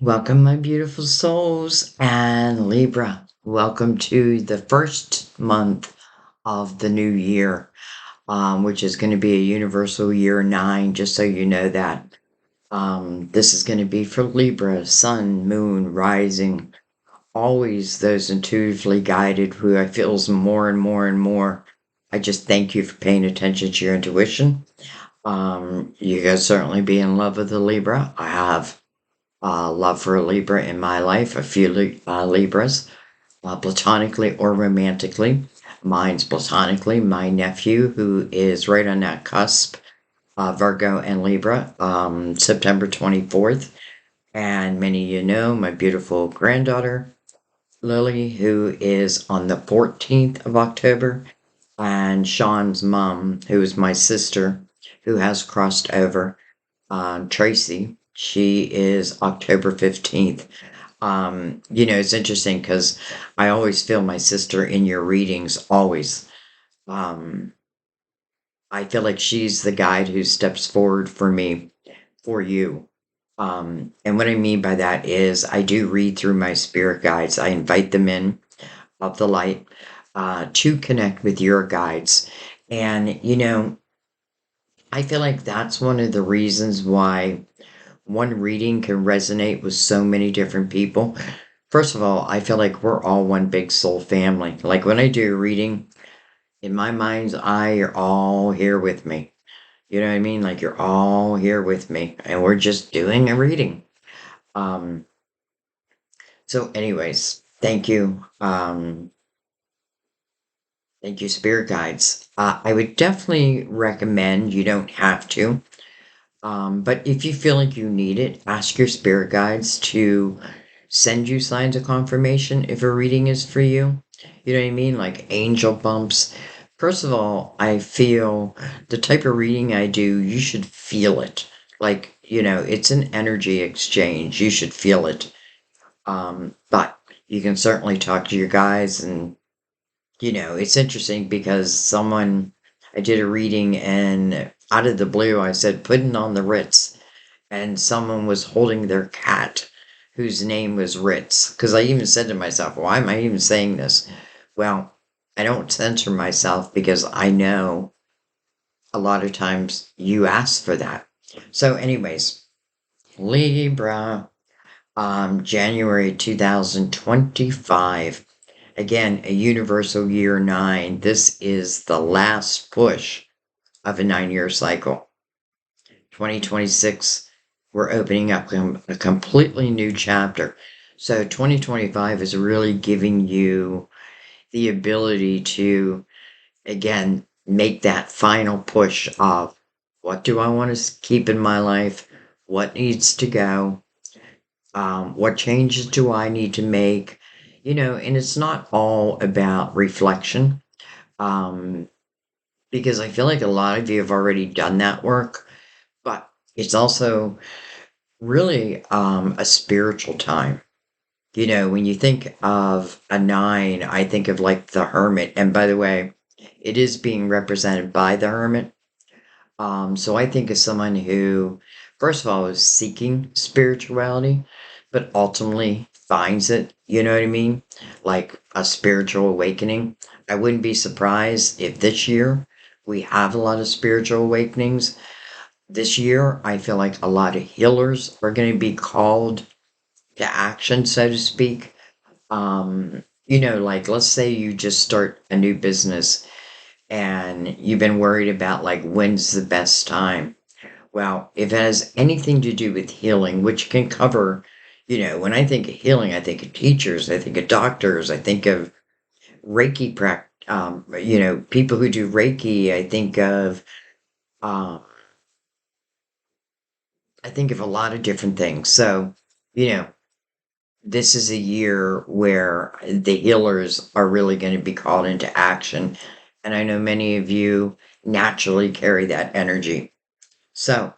Welcome, my beautiful souls, and Libra. Welcome to the first month of the new year, which is going to be a universal year 9, just so you know that. This is going to be for Libra, sun, moon, rising, always those intuitively guided who I feels more and more and more. I just thank you for paying attention to your intuition. You guys certainly be in love with the Libra. I have love for a Libra in my life, a few Libras, platonically or romantically. Mine's platonically, my nephew, who is right on that cusp, Virgo and Libra, September 24th. And many of you know my beautiful granddaughter, Lily, who is on the 14th of October, and Sean's mom, who is my sister, who has crossed over, Tracy. She is October 15th. It's interesting because I always feel my sister in your readings, always. Um, I feel like she's the guide who steps forward for me, for you. And what I mean by that is I do read through my spirit guides. I invite them in of the light to connect with your guides. And, I feel like that's one of the reasons why one reading can resonate with so many different people. First of all, I feel like we're all one big soul family. Like when I do a reading, in my mind's eye, you're all here with me. You know what I mean? Like you're all here with me, and we're just doing a reading. Um, so, anyways, thank you. Thank you, spirit guides. I would definitely recommend, you don't have to, but if you feel like you need it, ask your spirit guides to send you signs of confirmation if a reading is for you. You know what I mean? Like angel bumps. First of all, I feel the type of reading I do, you should feel it. Like, it's an energy exchange. You should feel it. But you can certainly talk to your guys, and, it's interesting because I did a reading, and out of the blue, I said, putting on the Ritz, and someone was holding their cat whose name was Ritz. Because I even said to myself, why am I even saying this? Well, I don't censor myself because I know a lot of times you ask for that. So, anyways, Libra, January 2025. Again, a universal year 9. This is the last push of a 9-year cycle. 2026, we're opening up a completely new chapter. So 2025 is really giving you the ability to, again, make that final push of what do I want to keep in my life? What needs to go? What changes do I need to make? And it's not all about reflection, um, because I feel like a lot of you have already done that work, but it's also really a spiritual time. When you think of a 9, I think of like the hermit. And by the way, it is being represented by the hermit. So I think of someone who, first of all, is seeking spirituality, but ultimately finds it. You know what I mean? Like a spiritual awakening. I wouldn't be surprised if this year we have a lot of spiritual awakenings. This year, I feel like a lot of healers are going to be called to action, so to speak. Like let's say you just start a new business and you've been worried about like when's the best time. Well, if it has anything to do with healing, which can cover, when I think of healing, I think of teachers, I think of doctors, I think of Reiki people who do Reiki, um, I think of a lot of different things. So, you know, this is a year where the healers are really going to be called into action. And I know many of you naturally carry that energy. So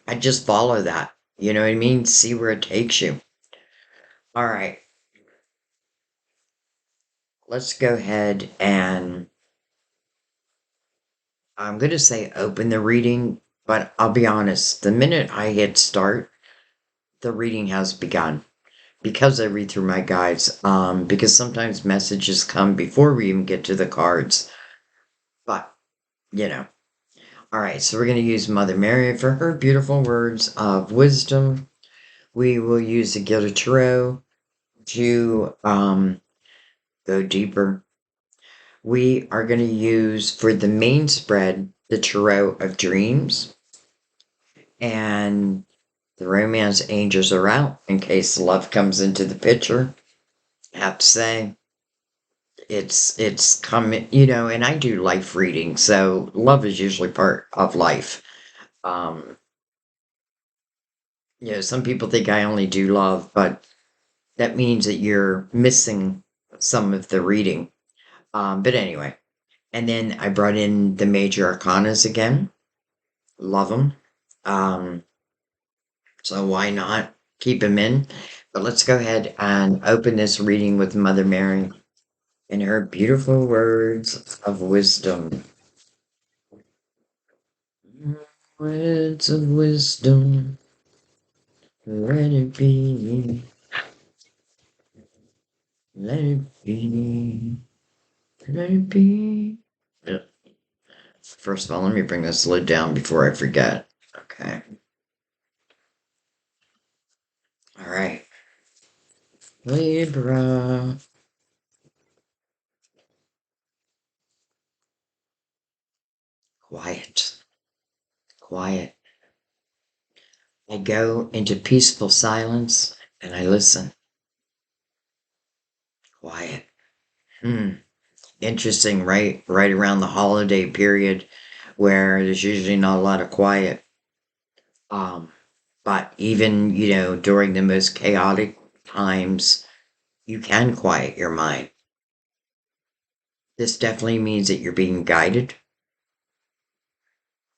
I just follow that. You know what I mean? See where it takes you. All right. Let's go ahead and I'm going to say open the reading, but I'll be honest. The minute I hit start, the reading has begun because I read through my guides. Because sometimes messages come before we even get to the cards. But, you know. All right, so we're going to use Mother Mary for her beautiful words of wisdom. We will use the Gilded Tarot to go deeper. We are going to use for the main spread the Tarot of Dreams, and the romance angels are out in case love comes into the picture. I have to say, it's coming, and I do life reading, so love is usually part of life. Um, some people think I only do love, but that means that you're missing some of the reading. But anyway, and then I brought in the major arcanas again. Love them. Um, so why not keep them in? But let's go ahead and open this reading with Mother Mary and her beautiful words of wisdom. Words of wisdom, let it be, let it be, let it be. Yeah. First of all, let me bring this lid down before I forget. Okay. All right. Libra. Quiet. Quiet. I go into peaceful silence and I listen. Quiet. Interesting, right? Right around the holiday period where there's usually not a lot of quiet. Um, but even, during the most chaotic times, you can quiet your mind. This definitely means that you're being guided.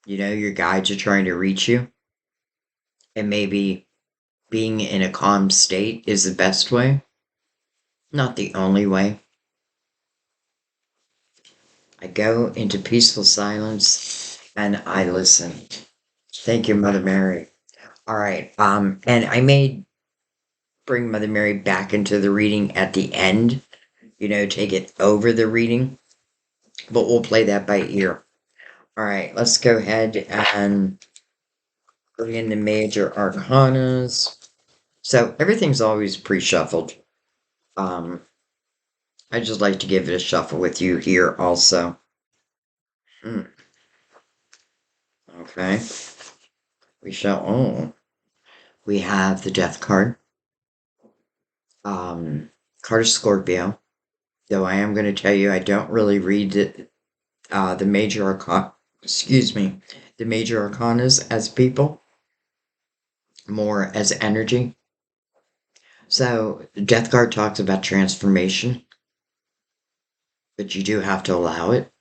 Your guides are trying to reach you. And maybe being in a calm state is the best way, not the only way. I go into peaceful silence and I listen. Thank you, Mother Mary. All right. And I may bring Mother Mary back into the reading at the end, take it over the reading, but we'll play that by ear. All right, let's go ahead and bring in the major arcanas. So everything's always pre-shuffled. Um, I just like to give it a shuffle with you here also. Hmm, okay. We have the Death card. Card of Scorpio. Though I am going to tell you, I don't really read the major arcana. Excuse me, the major arcanas as people, more as energy. So, the Death card talks about transformation, but you do have to allow it.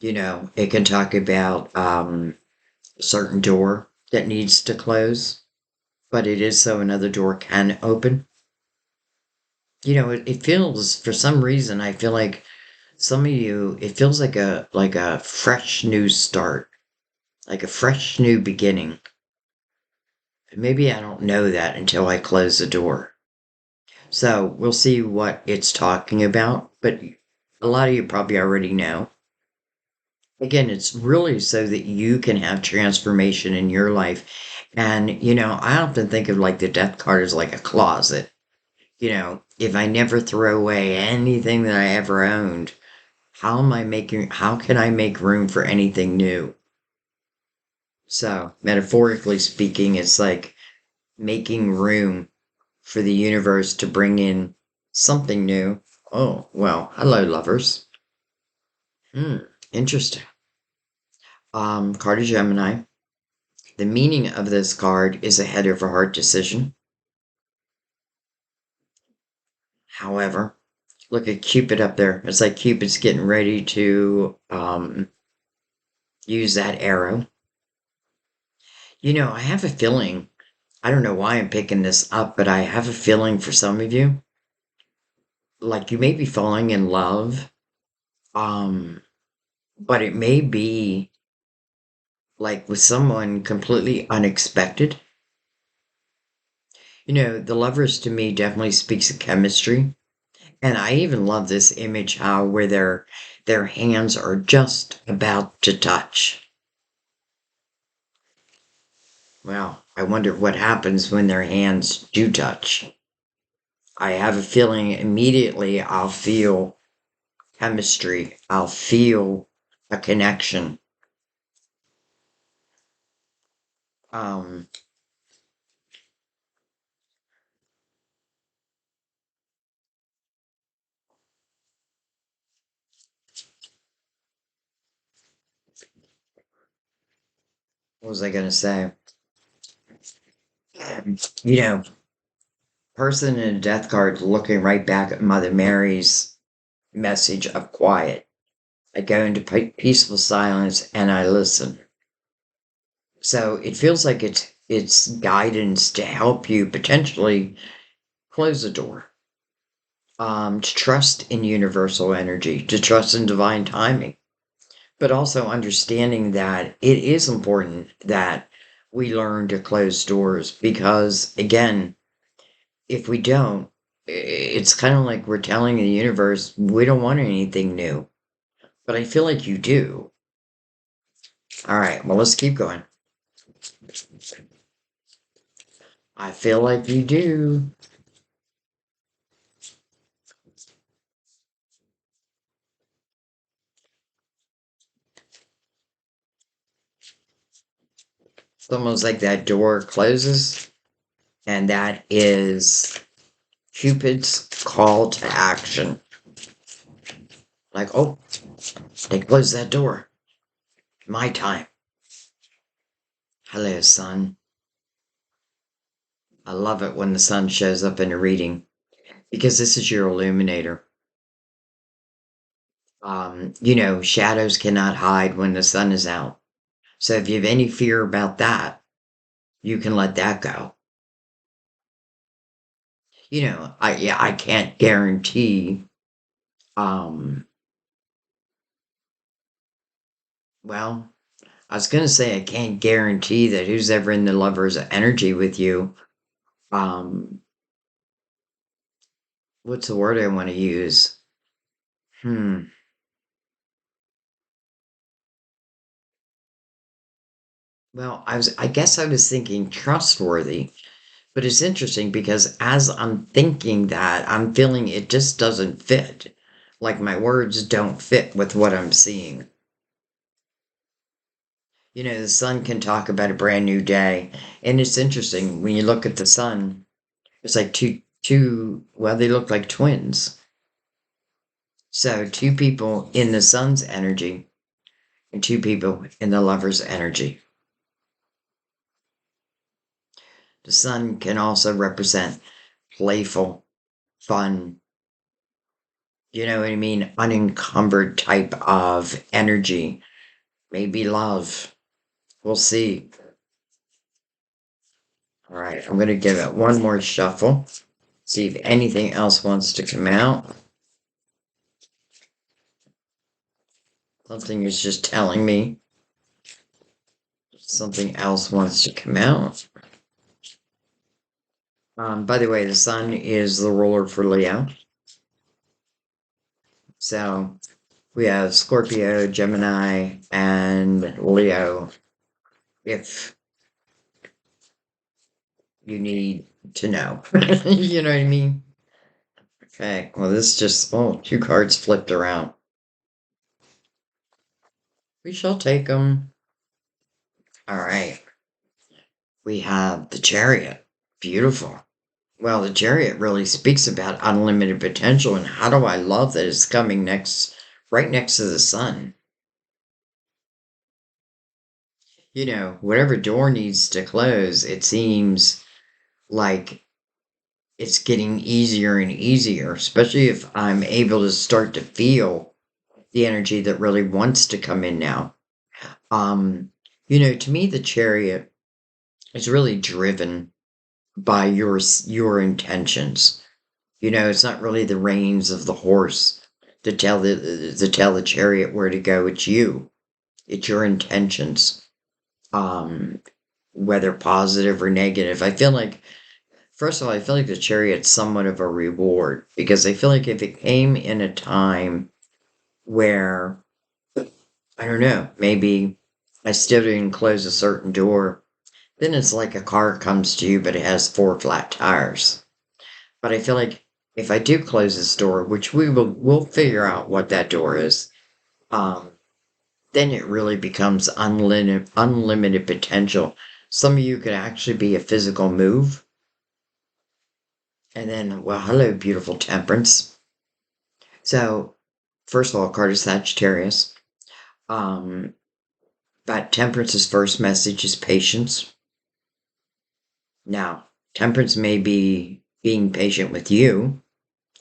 It can talk about a certain door that needs to close, but it is so another door can open. It feels, for some reason, I feel like some of you, it feels like a fresh new start, like a fresh new beginning. Maybe I don't know that until I close the door. So we'll see what it's talking about, but a lot of you probably already know. Again, it's really so that you can have transformation in your life. And, I often think of like the death card as like a closet. If I never throw away anything that I ever owned, how can I make room for anything new? So, metaphorically speaking, it's like making room for the universe to bring in something new. Oh, well, hello, lovers. Hmm, interesting. Card of Gemini. The meaning of this card is a head over heart decision. However, look at Cupid up there. It's like Cupid's getting ready to use that arrow. I have a feeling, I don't know why I'm picking this up, but I have a feeling for some of you, like you may be falling in love, um, but it may be like with someone completely unexpected. The lovers to me definitely speaks of chemistry. And I even love this image how where their hands are just about to touch. Well, I wonder what happens when their hands do touch. I have a feeling immediately I'll feel chemistry. I'll feel a connection. Um, what was I gonna say? You know, person in a death card looking right back at Mother Mary's message of quiet. I go into peaceful silence and I listen. So it feels like it's guidance to help you potentially close the door. To trust in universal energy, to trust in divine timing, but also understanding that it is important that we learn to close doors because, again, if we don't, it's kind of like we're telling the universe we don't want anything new. But I feel like you do. All right, well, let's keep going. I feel like you do. It's almost like that door closes, and that is Cupid's call to action. Like, oh, they closed that door. My time. Hello, sun. I love it when the sun shows up in a reading because this is your illuminator. Shadows cannot hide when the sun is out. So if you have any fear about that, you can let that go. I can't guarantee. Um, well, I was gonna say I can't guarantee that who's ever in the lover's energy with you. Um, what's the word I want to use? Hmm. Well, I guess I was thinking trustworthy, but it's interesting because as I'm thinking that, I'm feeling it just doesn't fit. Like my words don't fit with what I'm seeing. The sun can talk about a brand new day, and it's interesting when you look at the sun. It's like well, they look like twins. So two people in the sun's energy and two people in the lover's energy. The sun can also represent playful, fun, you know what I mean? Unencumbered type of energy. Maybe love. We'll see. All right, I'm going to give it one more shuffle. See if anything else wants to come out. Something is just telling me something else wants to come out. By the way, the sun is the ruler for Leo. So we have Scorpio, Gemini, and Leo. If you need to know, you know what I mean? Okay, well, two cards flipped around. We shall take them. All right, we have the Chariot. Beautiful. Well, the Chariot really speaks about unlimited potential, and how do I love that it's coming right next to the sun. Whatever door needs to close, it seems like it's getting easier and easier, especially if I'm able to start to feel the energy that really wants to come in now. Um, to me, the Chariot is really driven by your intentions. It's not really the reins of the horse to tell the chariot where to go. It's you. It's your intentions. Um, whether positive or negative. I feel like First of all, I feel like the chariot's somewhat of a reward because I feel like if it came in a time where, I don't know, maybe I still didn't close a certain door, then it's like a car comes to you, but it has four flat tires. But I feel like if I do close this door, which we'll figure out what that door is, um, then it really becomes unlimited potential. Some of you could actually be a physical move. And then, well, hello, beautiful temperance. So, first of all, card is Sagittarius. Um, but temperance's first message is patience. Now, temperance may be being patient with you.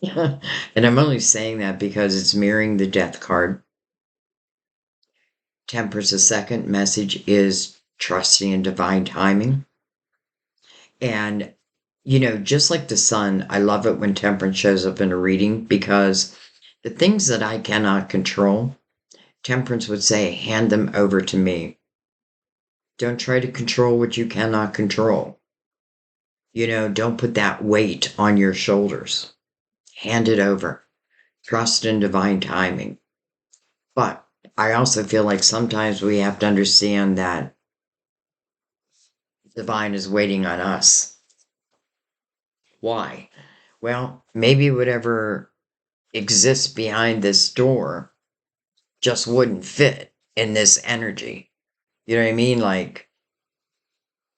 And I'm only saying that because it's mirroring the death card. Temperance's second message is trusting in divine timing. And, just like the sun, I love it when temperance shows up in a reading because the things that I cannot control, temperance would say, hand them over to me. Don't try to control what you cannot control. Don't put that weight on your shoulders. Hand it over. Trust in divine timing. But I also feel like sometimes we have to understand that divine is waiting on us. Why? Well, maybe whatever exists behind this door just wouldn't fit in this energy. You know what I mean? Like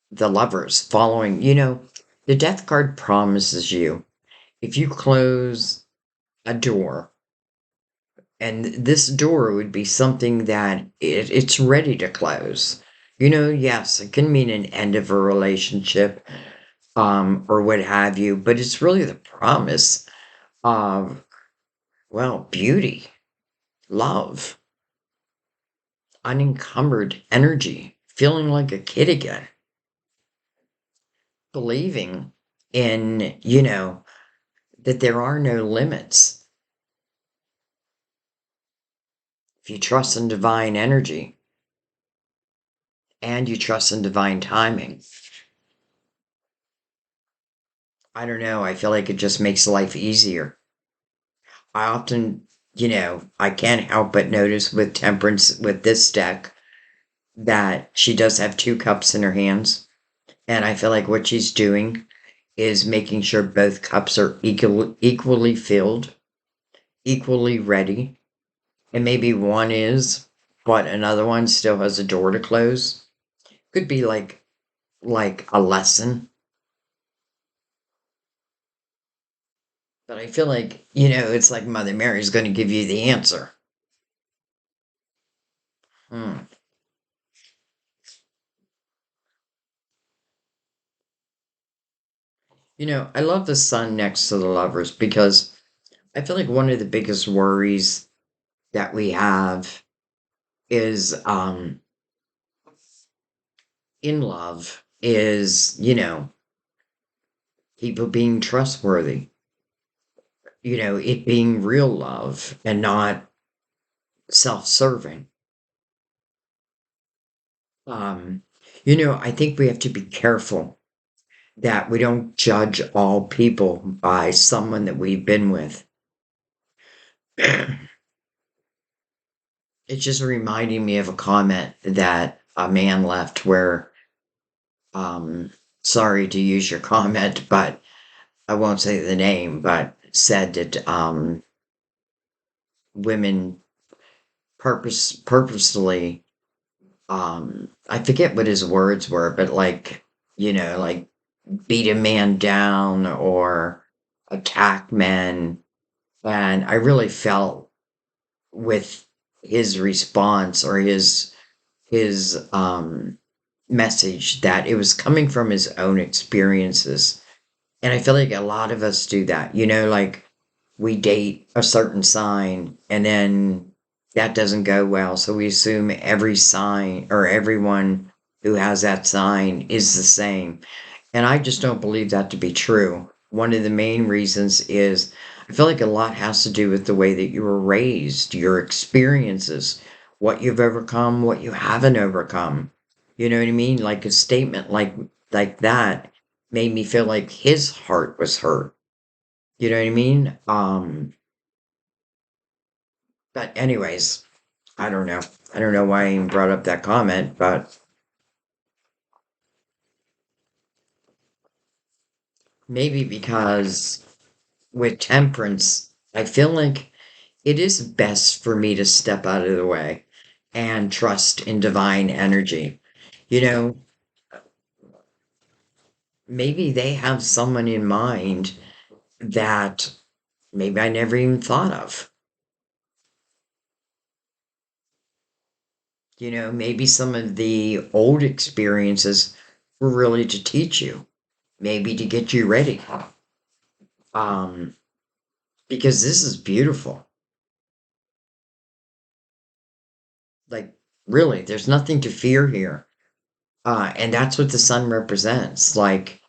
the lovers following, the death card promises you if you close a door, and this door would be something that it's ready to close. Yes, it can mean an end of a relationship, or what have you, but it's really the promise of, well, beauty, love, unencumbered energy, feeling like a kid again, believing in, that there are no limits. If you trust in divine energy and you trust in divine timing, I don't know, I feel like it just makes life easier. I often, I can't help but notice with Temperance, with this deck, that she does have two cups in her hands. And I feel like what she's doing is making sure both cups are equally filled, equally ready. And maybe one is, but another one still has a door to close. Could be like a lesson. But I feel like, it's like Mother Mary's going to give you the answer. Hmm. I love the sun next to the lovers because I feel like one of the biggest worries that we have is in love is, people being trustworthy, it being real love and not self-serving. Um, I think we have to be careful that we don't judge all people by someone that we've been with. It's just reminding me of a comment that a man left where, um, sorry to use your comment, but I won't say the name, but said that women purposely, I forget what his words were, but like beat a man down or attack men. And I really felt with his response or his message that it was coming from his own experiences. And I feel like a lot of us do that. Like we date a certain sign and then that doesn't go well. So we assume every sign or everyone who has that sign is the same. And I just don't believe that to be true. One of the main reasons is I feel like a lot has to do with the way that you were raised, your experiences, what you've overcome, what you haven't overcome. You know what I mean? Like a statement like that made me feel like his heart was hurt. You know what I mean? But anyways, I don't know. I don't know why I even brought up that comment, but maybe because with temperance, I feel like it is best for me to step out of the way and trust in divine energy. You know, maybe they have someone in mind that maybe I never even thought of. Maybe some of the old experiences were really to teach you, maybe to get you ready. Um, because this is beautiful. Like, really, there's nothing to fear here. And that's what the sun represents. Like,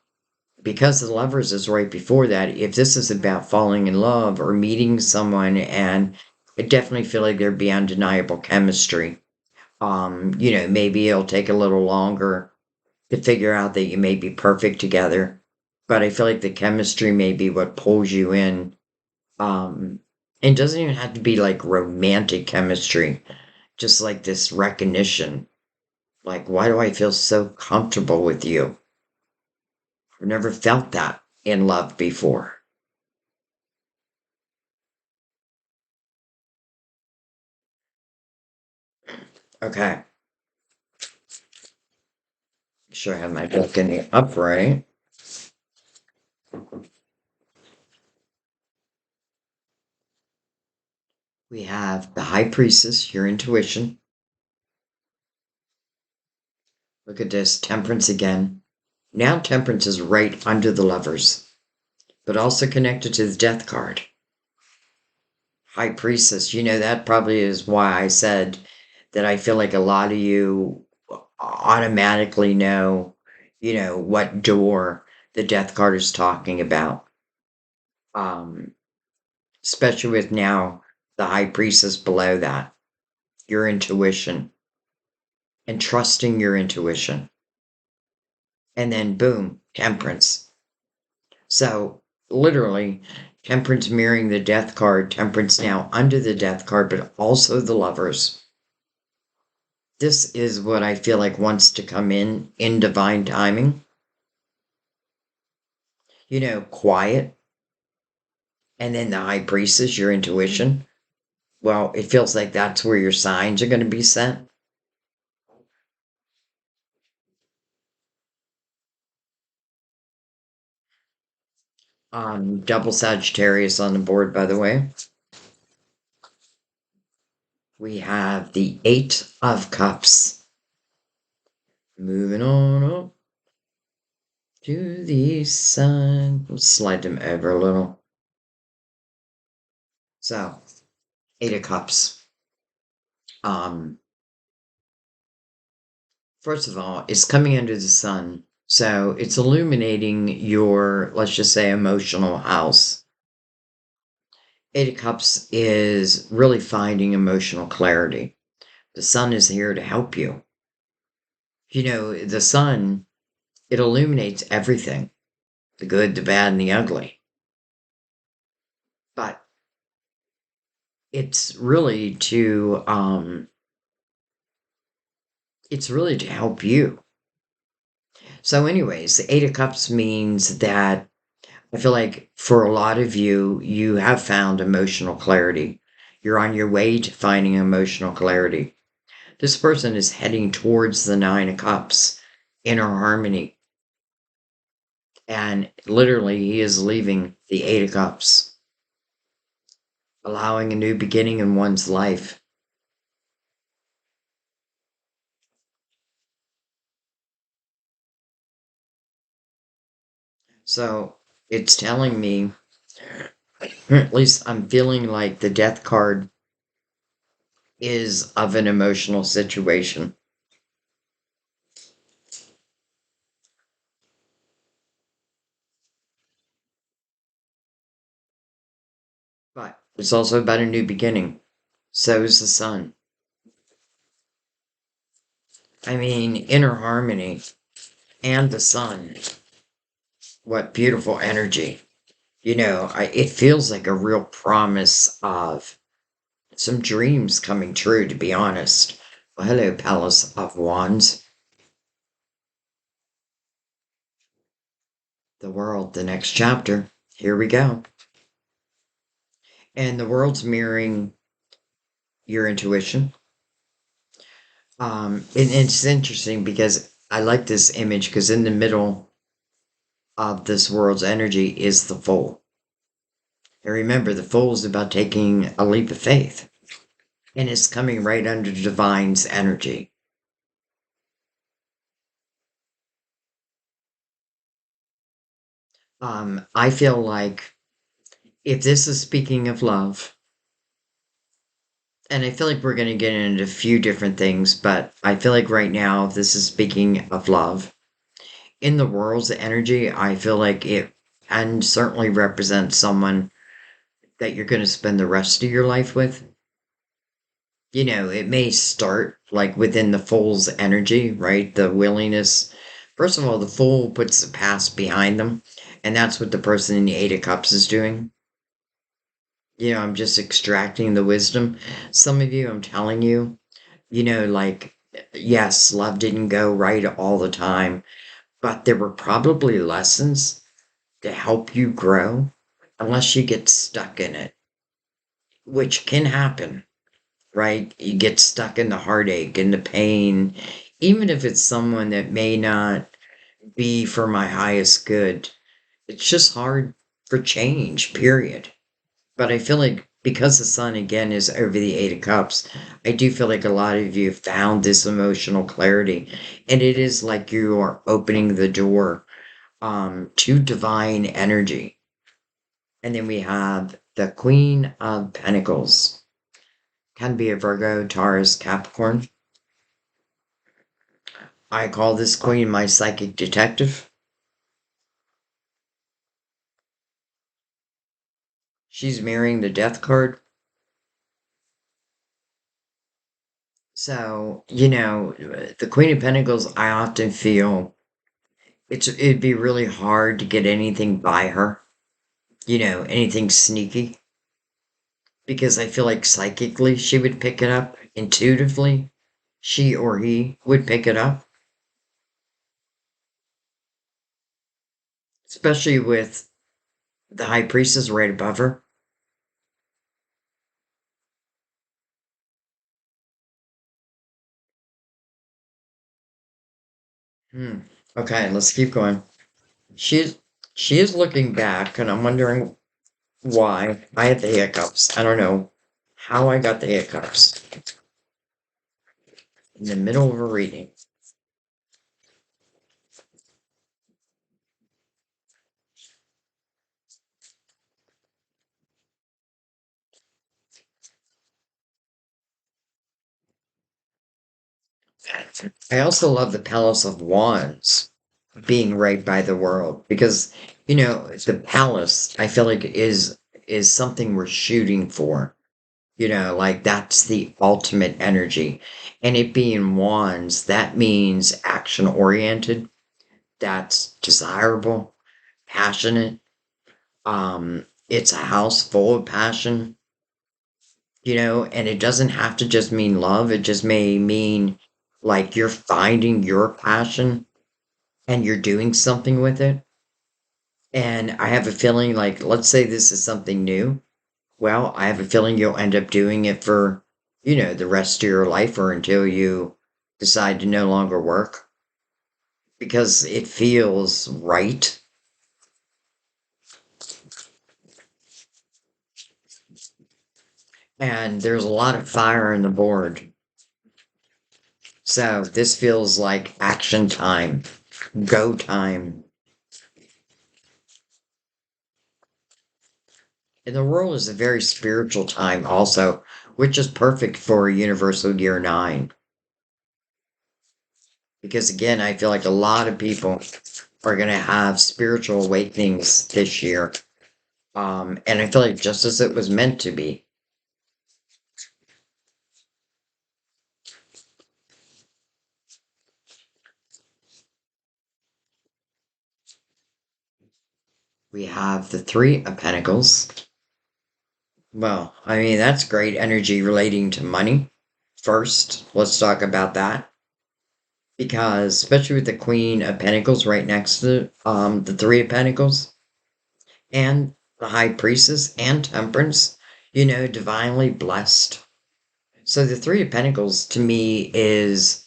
because the lovers is right before that, if this is about falling in love or meeting someone, and I definitely feel like there'd be undeniable chemistry. Maybe it'll take a little longer to figure out that you may be perfect together. But I feel like the chemistry may be what pulls you in. Um, it doesn't even have to be like romantic chemistry, just like this recognition. Like, why do I feel so comfortable with you? I've never felt that in love before. Okay, sure I have my book in the upright. We have the High Priestess, your intuition. Look at this, Temperance again. Now Temperance is right under the lovers, but also connected to the Death card. High Priestess, that probably is why I said that I feel like a lot of you automatically know, what door the Death card is talking about. Um, Especially with now the High Priestess below that, your intuition and trusting your intuition. And then boom, Temperance. So literally, Temperance mirroring the Death card, Temperance now under the Death card, but also the Lovers. This is what I feel like wants to come in divine timing. Quiet. And then the High Priestess, your intuition. Well, it feels like that's where your signs are going to be sent. Double Sagittarius on the board, by the way. We have the Eight of Cups. Moving on up to the sun. Let's slide them over a little. So, Eight of Cups. Um, First of all, it's coming under the sun. So it's illuminating your, let's just say, emotional house. Eight of Cups is really finding emotional clarity. The sun is here to help you. The sun, it illuminates everything, the good, the bad, and the ugly. But it's really to help you. So anyways, the Eight of Cups means that I feel like for a lot of you, you have found emotional clarity. You're on your way to finding emotional clarity. This person is heading towards the Nine of Cups, inner harmony. And literally, he is leaving the Eight of Cups, allowing a new beginning in one's life. So it's telling me, or at least I'm feeling like the Death card is of an emotional situation. But it's also about a new beginning. So is the sun. I mean, inner harmony and the sun. What beautiful energy. It feels like a real promise of some dreams coming true, to be honest. Well, hello, Palace of Wands. The world, the next chapter. Here we go. And the world's mirroring your intuition. And it's interesting because I like this image because in the middle of this world's energy is the fool. And remember, the fool is about taking a leap of faith, and it's coming right under divine's energy. I feel like if this is speaking of love, and I feel like we're going to get into a few different things, but I feel like right now, if this is speaking of love, in the world's energy, I feel like it can certainly represent someone that you're going to spend the rest of your life with. It may start like within the fool's energy, right? The willingness. First of all, the fool puts the past behind them, and that's what the person in the Eight of Cups is doing. I'm just extracting the wisdom. Some of you, I'm telling you, like, yes, love didn't go right all the time, but there were probably lessons to help you grow unless you get stuck in it, which can happen, right? You get stuck in the heartache and the pain, even if it's someone that may not be for my highest good. It's just hard for change, period. But I feel like because the sun again is over the Eight of Cups, I do feel like a lot of you found this emotional clarity. And it is like you are opening the door to divine energy. And then we have the Queen of Pentacles. Can be a Virgo, Taurus, Capricorn. I call this queen my psychic detective. She's mirroring the death card. So, the Queen of Pentacles, I often feel it'd be really hard to get anything by her, anything sneaky, because I feel like psychically she would pick it up, intuitively, she or he would pick it up, especially with the High Priestess right above her. Hmm. Okay, let's keep going. She's she is looking back, and I'm wondering why I had the hiccups. I don't know how I got the hiccups in the middle of a reading. I also love the Palace of Wands being right by the world because the palace I feel like is something we're shooting for. Like that's the ultimate energy, and it being wands that means action oriented. That's desirable, passionate. It's a house full of passion, and it doesn't have to just mean love. It just may mean like you're finding your passion and you're doing something with it. And I have a feeling like, let's say this is something new. Well, I have a feeling you'll end up doing it for, the rest of your life or until you decide to no longer work because it feels right. And there's a lot of fire on the board. So this feels like action time, go time. And the world is a very spiritual time also, which is perfect for Universal Year 9. Because again, I feel like a lot of people are going to have spiritual awakenings this year. And I feel like just as it was meant to be. We have the Three of Pentacles. Well, I mean, that's great energy relating to money. First, let's talk about that. Because, especially with the Queen of Pentacles right next to the Three of Pentacles and the High Priestess and Temperance, divinely blessed. So the Three of Pentacles to me it's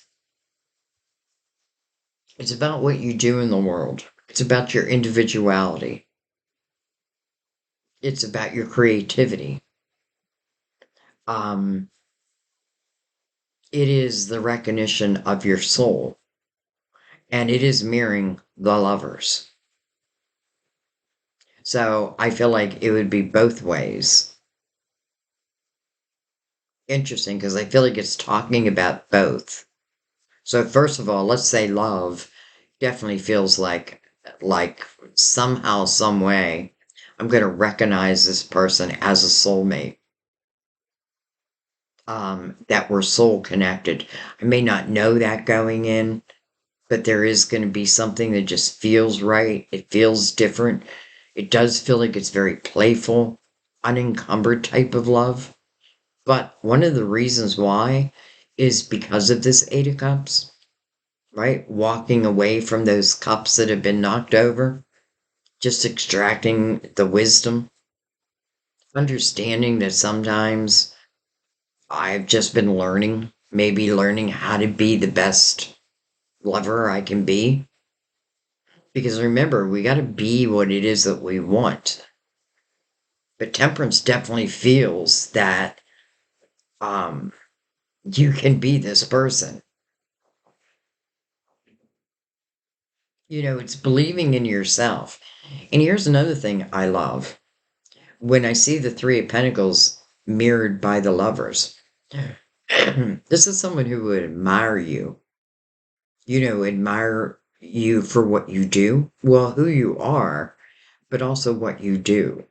about what you do in the world. It's about your individuality. It's about your creativity. Um, it is the recognition of your soul, and it is mirroring the lovers. So I feel like it would be both ways. Interesting, because I feel like it's talking about both. So first of all, let's say love definitely feels like somehow, some way, I'm going to recognize this person as a soulmate. That we're soul connected. I may not know that going in, but there is going to be something that just feels right. It feels different. It does feel like it's very playful, unencumbered type of love. But one of the reasons why is because of this Eight of Cups, right? Walking away from those cups that have been knocked over, just extracting the wisdom, understanding that sometimes I've just been learning, maybe learning how to be the best lover I can be. Because remember, we got to be what it is that we want. But temperance definitely feels that um, you can be this person. It's believing in yourself. And here's another thing I love. When I see the Three of Pentacles mirrored by the lovers, this is someone who would admire you, admire you for what you do, well, who you are, but also what you do.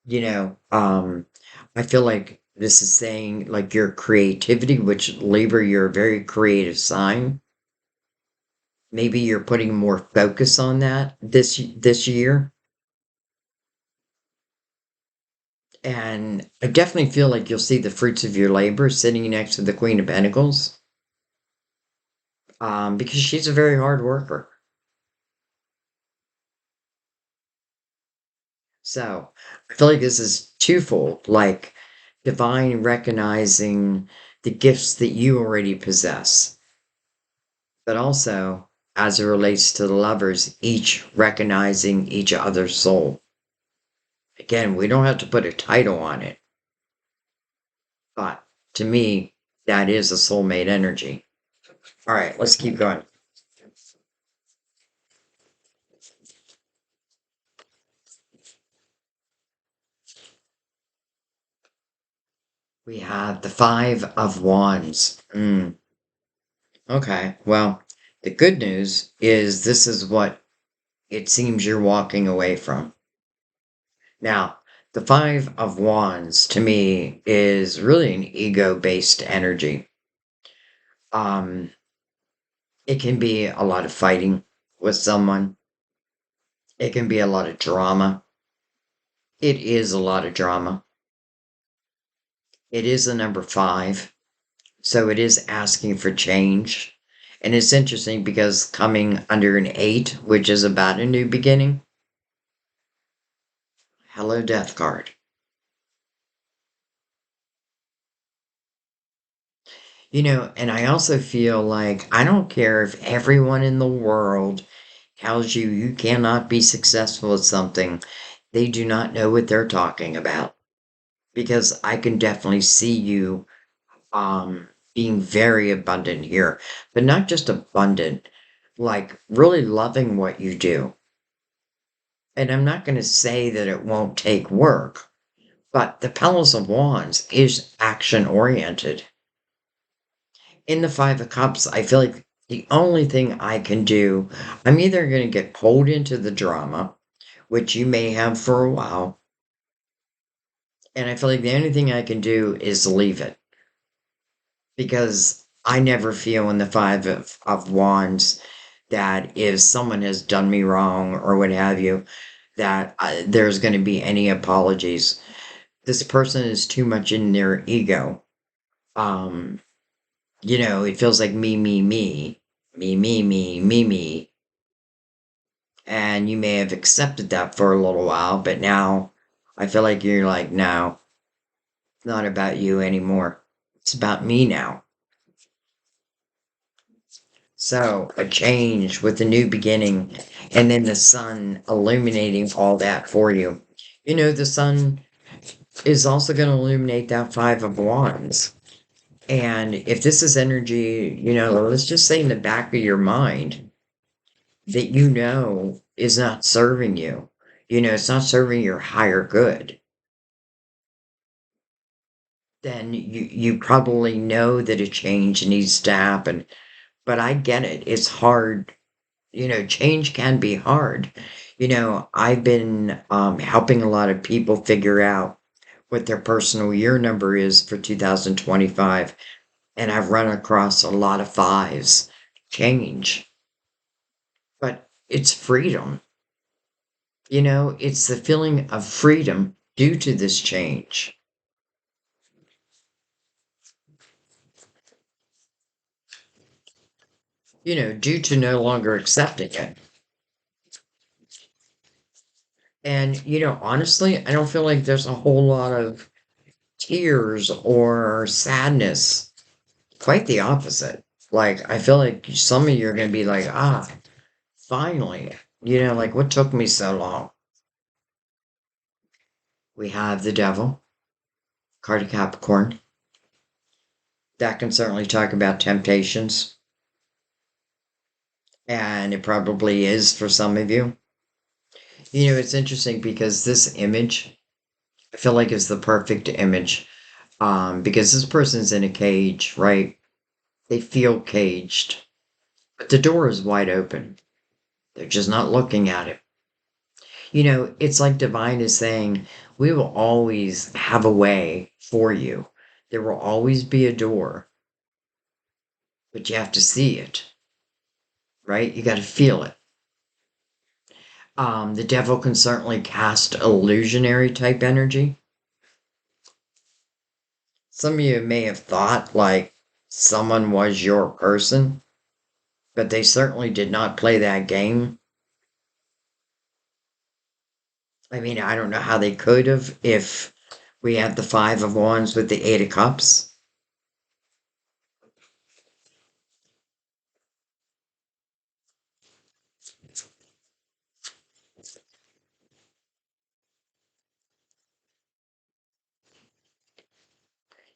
I feel like this is saying like your creativity, which Libra, you're a very creative sign. Maybe you're putting more focus on that this year. And I definitely feel like you'll see the fruits of your labor sitting next to the Queen of Pentacles, because she's a very hard worker. So I feel like this is twofold, like divine recognizing the gifts that you already possess, but also as it relates to the lovers, each recognizing each other's soul. Again, we don't have to put a title on it, but to me, that is a soulmate energy. All right, let's keep going. We have the Five of Wands. Okay, well, the good news is this is what it seems you're walking away from. Now, the Five of Wands to me is really an ego-based energy. Um, it can be a lot of fighting with someone. It can be a lot of drama. It is a lot of drama. It is a number five, so it is asking for change. And it's interesting because coming under an eight, which is about a new beginning, hello, death card. And I also feel like I don't care if everyone in the world tells you you cannot be successful at something, they do not know what they're talking about. Because I can definitely see you being very abundant here, but not just abundant, like really loving what you do. And I'm not going to say that it won't take work, but the Palace of Wands is action oriented. In the Five of Cups, I feel like the only thing I can do, I'm either going to get pulled into the drama, which you may have for a while, and I feel like the only thing I can do is leave it. Because I never feel in the Five of Wands that if someone has done me wrong or what have you, that there's going to be any apologies. This person is too much in their ego. Um, it feels like me, me, me, me, me, me, me, me. And you may have accepted that for a little while, but now I feel like you're like, no, it's not about you anymore. It's about me now. So a change with a new beginning, and then the sun illuminating all that for you. The sun is also going to illuminate that Five of Wands. And if this is energy, let's just say in the back of your mind that is not serving you, it's not serving your higher good, then you probably know that a change needs to happen. But I get it. It's hard. Change can be hard. I've been helping a lot of people figure out what their personal year number is for 2025. And I've run across a lot of fives. Change. But it's freedom. It's the feeling of freedom due to this change. Due to no longer accepting it. And, honestly, I don't feel like there's a whole lot of tears or sadness. Quite the opposite. Like, I feel like some of you are going to be like, finally. Like, what took me so long? We have the devil, card of Capricorn. That can certainly talk about temptations. And it probably is for some of you. It's interesting because this image, I feel like is the perfect image. Because this person's in a cage, right? They feel caged, but the door is wide open. They're just not looking at it. It's like divine is saying, we will always have a way for you. There will always be a door, but you have to see it, right? You got to feel it. The devil can certainly cast illusionary type energy. Some of you may have thought like someone was your person, but they certainly did not play that game. I mean, I don't know how they could have if we had the Five of Wands with the Eight of Cups.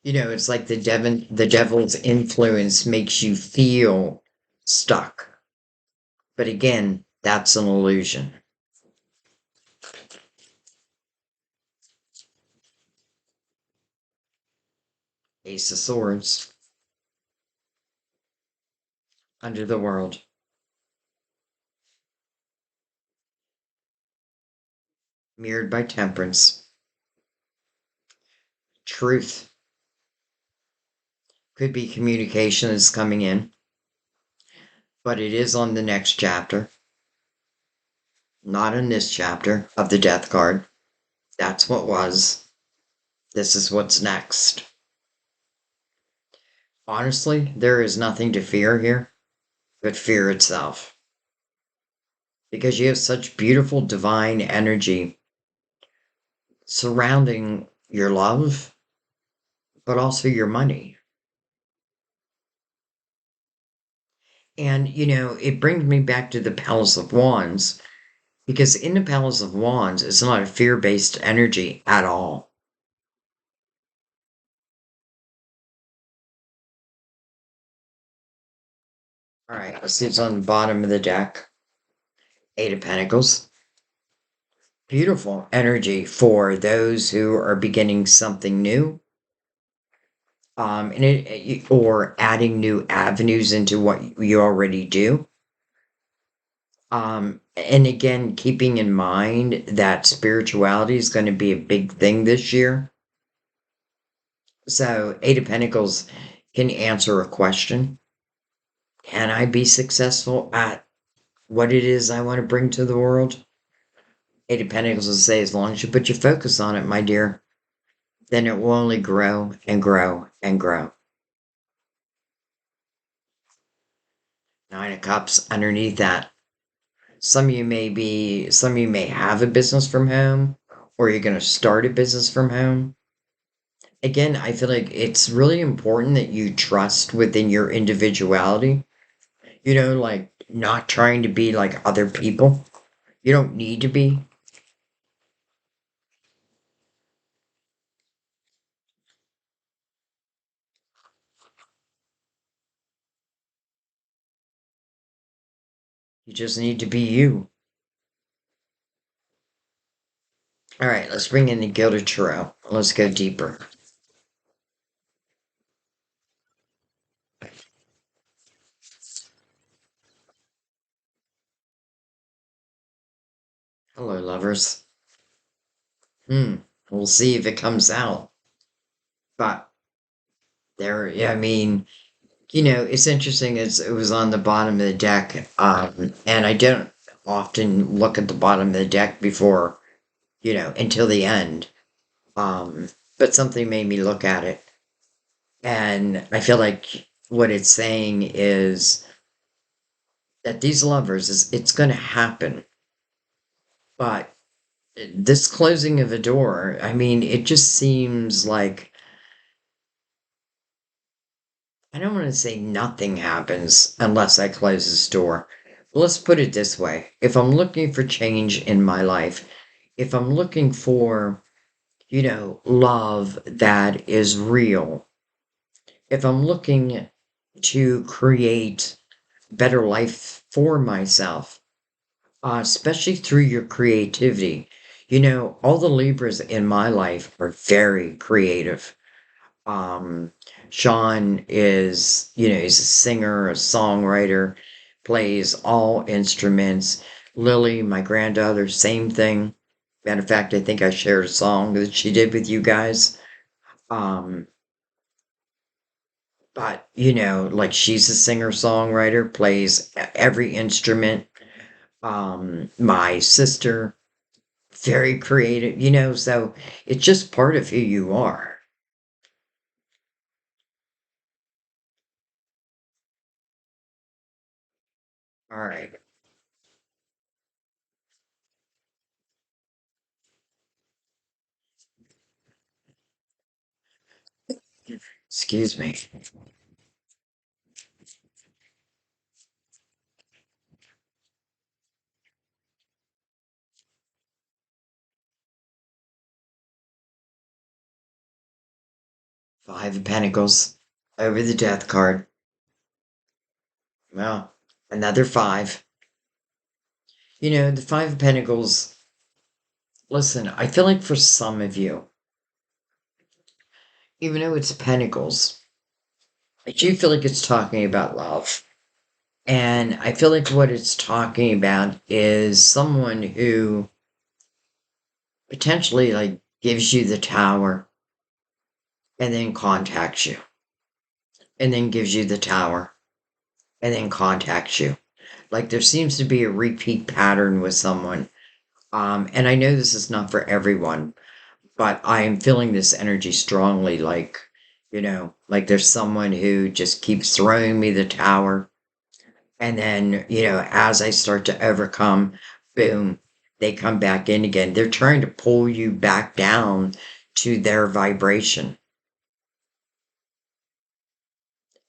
It's like the devil's influence makes you feel stuck. But again, that's an illusion. Ace of Swords, under the world, mirrored by Temperance. Truth could be communication is coming in, but it is on the next chapter, not in this chapter of the Death card. That's what was. This is what's next. Honestly, there is nothing to fear here but fear itself. Because you have such beautiful divine energy surrounding your love, but also your money. And, it brings me back to the Palace of Wands, because in the Palace of Wands, it's not a fear based energy at all. All right, let's see, it's on the bottom of the deck. Eight of Pentacles. Beautiful energy for those who are beginning something new. Or adding new avenues into what you already do. And again, keeping in mind that spirituality is going to be a big thing this year. So, Eight of Pentacles can answer a question. Can I be successful at what it is I want to bring to the world. Eight of Pentacles will say, as long as you put your focus on it, my dear, then it will only grow and grow and grow. Nine of Cups underneath that. Some of you may have a business from home, or you're going to start a business from home. Again, I feel like it's really important that you trust within your individuality. Like not trying to be like other people. You don't need to be. You just need to be you. All right, let's bring in the Gilded Tarot. Let's go deeper. Hello, lovers. Hmm. We'll see if it comes out. But there, yeah, I mean, it's interesting. It was on the bottom of the deck, and I don't often look at the bottom of the deck before, until the end. But something made me look at it, and I feel like what it's saying is that these lovers is it's going to happen, but this closing of a door, I mean, it just seems like I don't want to say nothing happens unless I close this door. Let's put it this way. If I'm looking for change in my life, if I'm looking for, love that is real, if I'm looking to create better life for myself, especially through your creativity, all the Libras in my life are very creative. Um, Sean is, he's a singer, a songwriter, plays all instruments. Lily, my granddaughter, same thing. Matter of fact, I think I shared a song that she did with you guys. Um, but, like she's a singer songwriter, plays every instrument. My sister, very creative, so it's just part of who you are. All right. Excuse me. Five of Pentacles over the Death card. Well, another five. The Five of Pentacles, listen, I feel like for some of you, even though it's Pentacles, I do feel like it's talking about love. And I feel like what it's talking about is someone who potentially like gives you the tower and then contacts you and then gives you the tower and then contacts you. Like there seems to be a repeat pattern with someone. And I know this is not for everyone, but I am feeling this energy strongly. Like there's someone who just keeps throwing me the tower. And then, as I start to overcome, boom, they come back in again. They're trying to pull you back down to their vibration.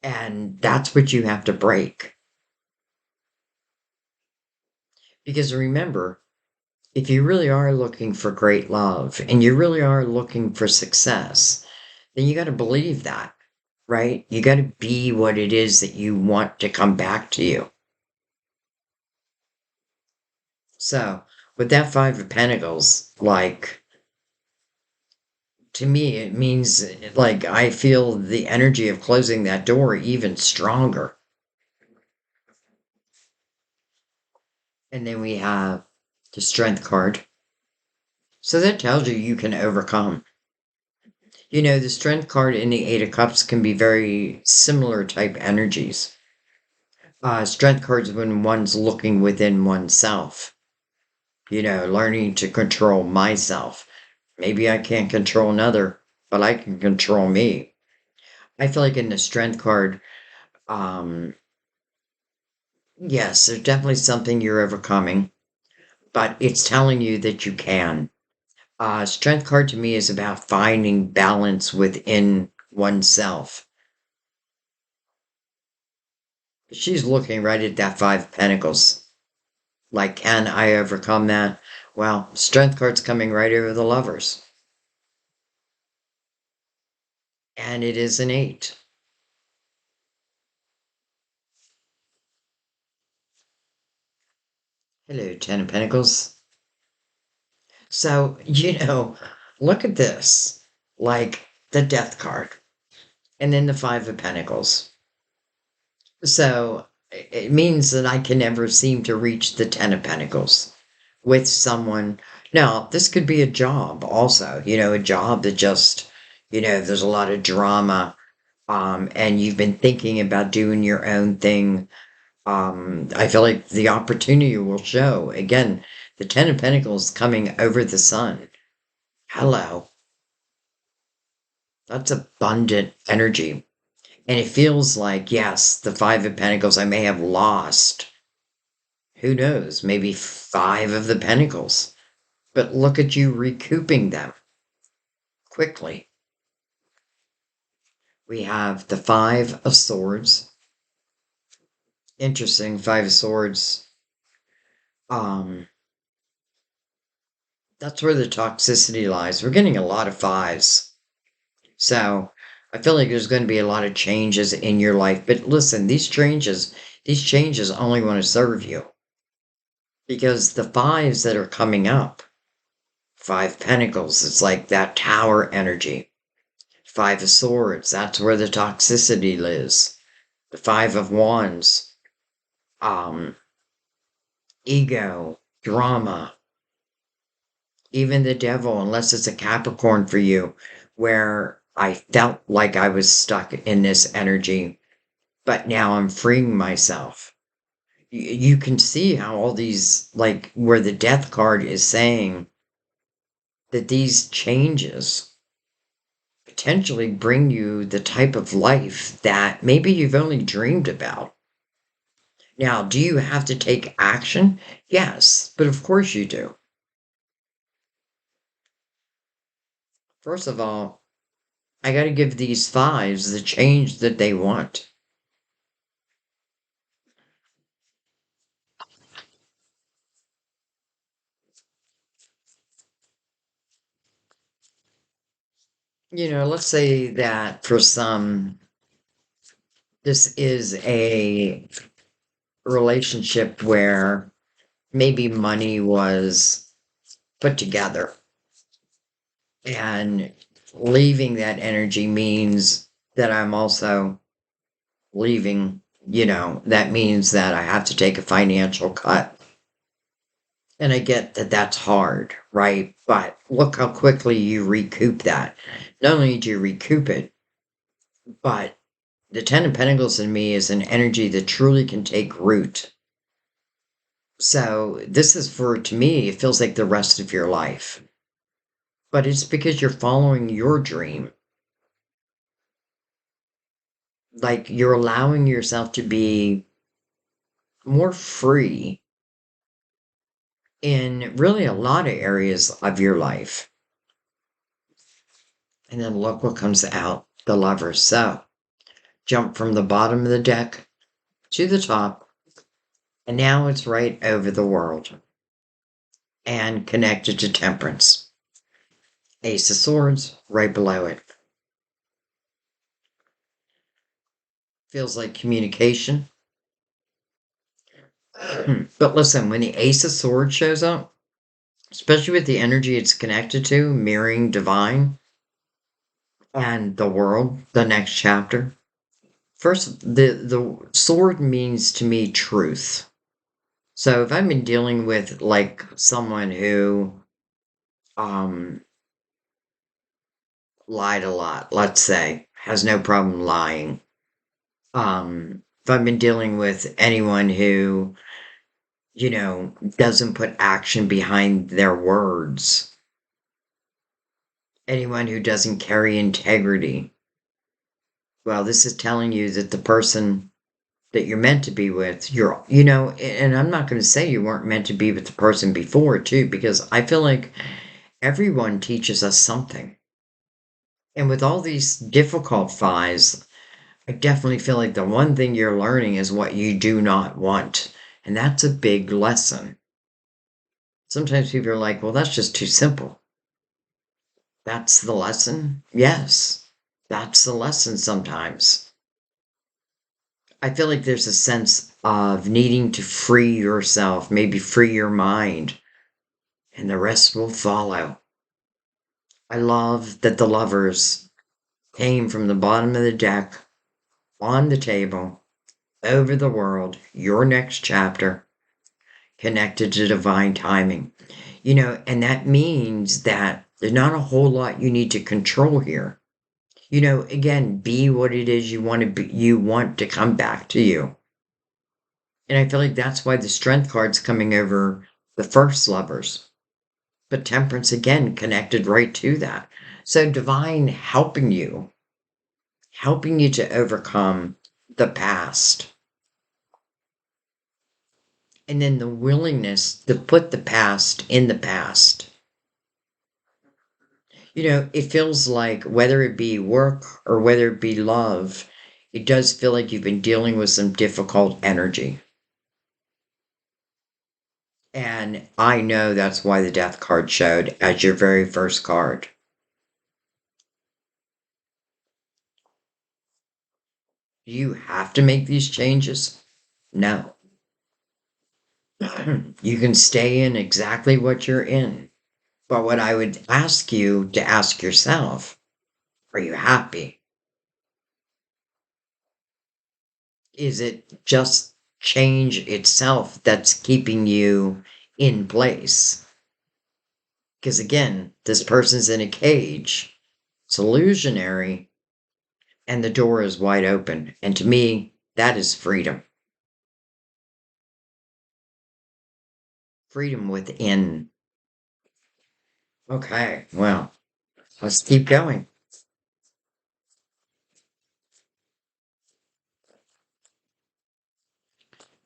And that's what you have to break. Because remember, if you really are looking for great love and you really are looking for success, then you got to believe that, right? You got to be what it is that you want to come back to you. So, with that Five of Pentacles, like, to me, it means like I feel the energy of closing that door even stronger. And then we have the Strength card. So that tells you can overcome. The Strength card and the Eight of Cups can be very similar type energies. Strength cards when one's looking within oneself, learning to control myself. Maybe I can't control another, but I can control me. I feel like in the strength card, um, yes, there's definitely something you're overcoming, but it's telling you that you can. Strength card to me is about finding balance within oneself. She's looking right at that Five of Pentacles. Like, can I overcome that? Well, strength card's coming right over the lovers. And it is an 8. Hello, 10 of Pentacles. So, look at this. Like the Death card. And then the Five of Pentacles. So, it means that I can never seem to reach the Ten of Pentacles with someone. Now, this could be a job also, a job that just, there's a lot of drama, and you've been thinking about doing your own thing. I feel like the opportunity will show. Again, the Ten of Pentacles coming over the sun. Hello. That's abundant energy. And it feels like, yes, the Five of Pentacles I may have lost. Who knows? Maybe 5 of the Pentacles. But look at you recouping them quickly. We have the Five of Swords. Interesting, Five of Swords. That's where the toxicity lies. We're getting a lot of fives. So I feel like there's going to be a lot of changes in your life. But listen, these changes only want to serve you. Because the fives that are coming up, Five Pentacles, it's like that tower energy. Five of Swords, that's where the toxicity lives. The Five of Wands, um, ego, drama, even the devil, unless it's a Capricorn for you, where I felt like I was stuck in this energy, but now I'm freeing myself. You can see how all these, like where the Death card is saying that these changes potentially bring you the type of life that maybe you've only dreamed about. Now, do you have to take action? Yes, but of course you do. First of all, I got to give these fives the change that they want. Let's say that for some, this is a relationship where maybe money was put together, and leaving that energy means that I'm also leaving, that means that I have to take a financial cut. And I get that that's hard, right? But look how quickly you recoup that. Not only do you recoup it, but the Ten of Pentacles in me is an energy that truly can take root. So this is to me, it feels like the rest of your life. But it's because you're following your dream. Like you're allowing yourself to be more free in really a lot of areas of your life. And then look what comes out, the Lovers. So jump from the bottom of the deck to the top, and now it's right over the world and connected to Temperance. Ace of Swords right below it. Feels like communication. But listen, when the Ace of Swords shows up, especially with the energy it's connected to, mirroring divine and the world, the next chapter. First, the sword means to me truth. So if I've been dealing with like someone who um lied a lot, let's say, has no problem lying, if I've been dealing with anyone who, doesn't put action behind their words, anyone who doesn't carry integrity, well, this is telling you that the person that you're meant to be with, and I'm not going to say you weren't meant to be with the person before, too, because I feel like everyone teaches us something. And with all these difficult fives, I definitely feel like the one thing you're learning is what you do not want. And that's a big lesson. Sometimes people are like, well, that's just too simple. That's the lesson? Yes, that's the lesson sometimes. I feel like there's a sense of needing to free yourself, maybe free your mind, and the rest will follow. I love that the lovers came from the bottom of the deck, on the table, over the world, your next chapter, connected to divine timing. And that means that there's not a whole lot you need to control here. Again, be what it is you want to be, you want to come back to you. And I feel like that's why the strength card's coming over the first lovers. But temperance again connected right to that. So divine helping you to overcome the past. And then the willingness to put the past in the past. It feels like whether it be work or whether it be love, it does feel like you've been dealing with some difficult energy. And I know that's why the death card showed as your very first card. Do you have to make these changes? No. You can stay in exactly what you're in. But what I would ask you to ask yourself, are you happy? Is it just change itself that's keeping you in place? Because again, this person's in a cage. It's illusionary, and the door is wide open. And to me, that is freedom. Freedom within. Okay, well, let's keep going.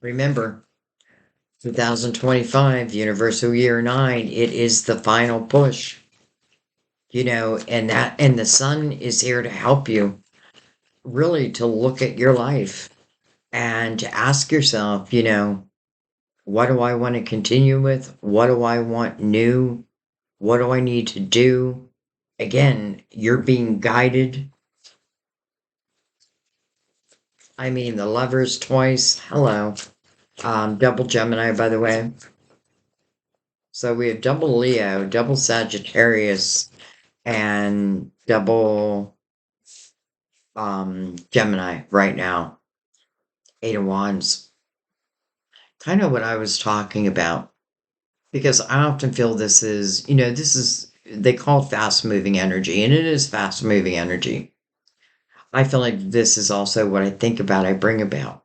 Remember, 2025, Universal Year 9, it is the final push. And the sun is here to help you really to look at your life and to ask yourself, what do I want to continue with? What do I want new? What do I need to do? Again, you're being guided. I mean, the lovers twice. Hello. Double Gemini, by the way. So we have double Leo, double Sagittarius, and double Gemini right now. Eight of Wands. Kind of what I was talking about. Because I often feel they call it fast moving energy, and it is fast moving energy. I feel like this is also what I think about, I bring about.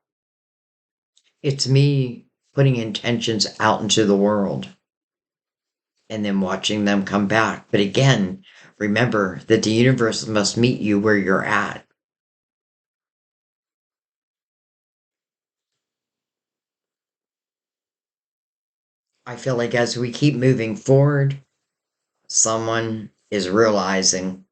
It's me putting intentions out into the world and then watching them come back. But again, remember that the universe must meet you where you're at. I feel like as we keep moving forward, someone is realizing,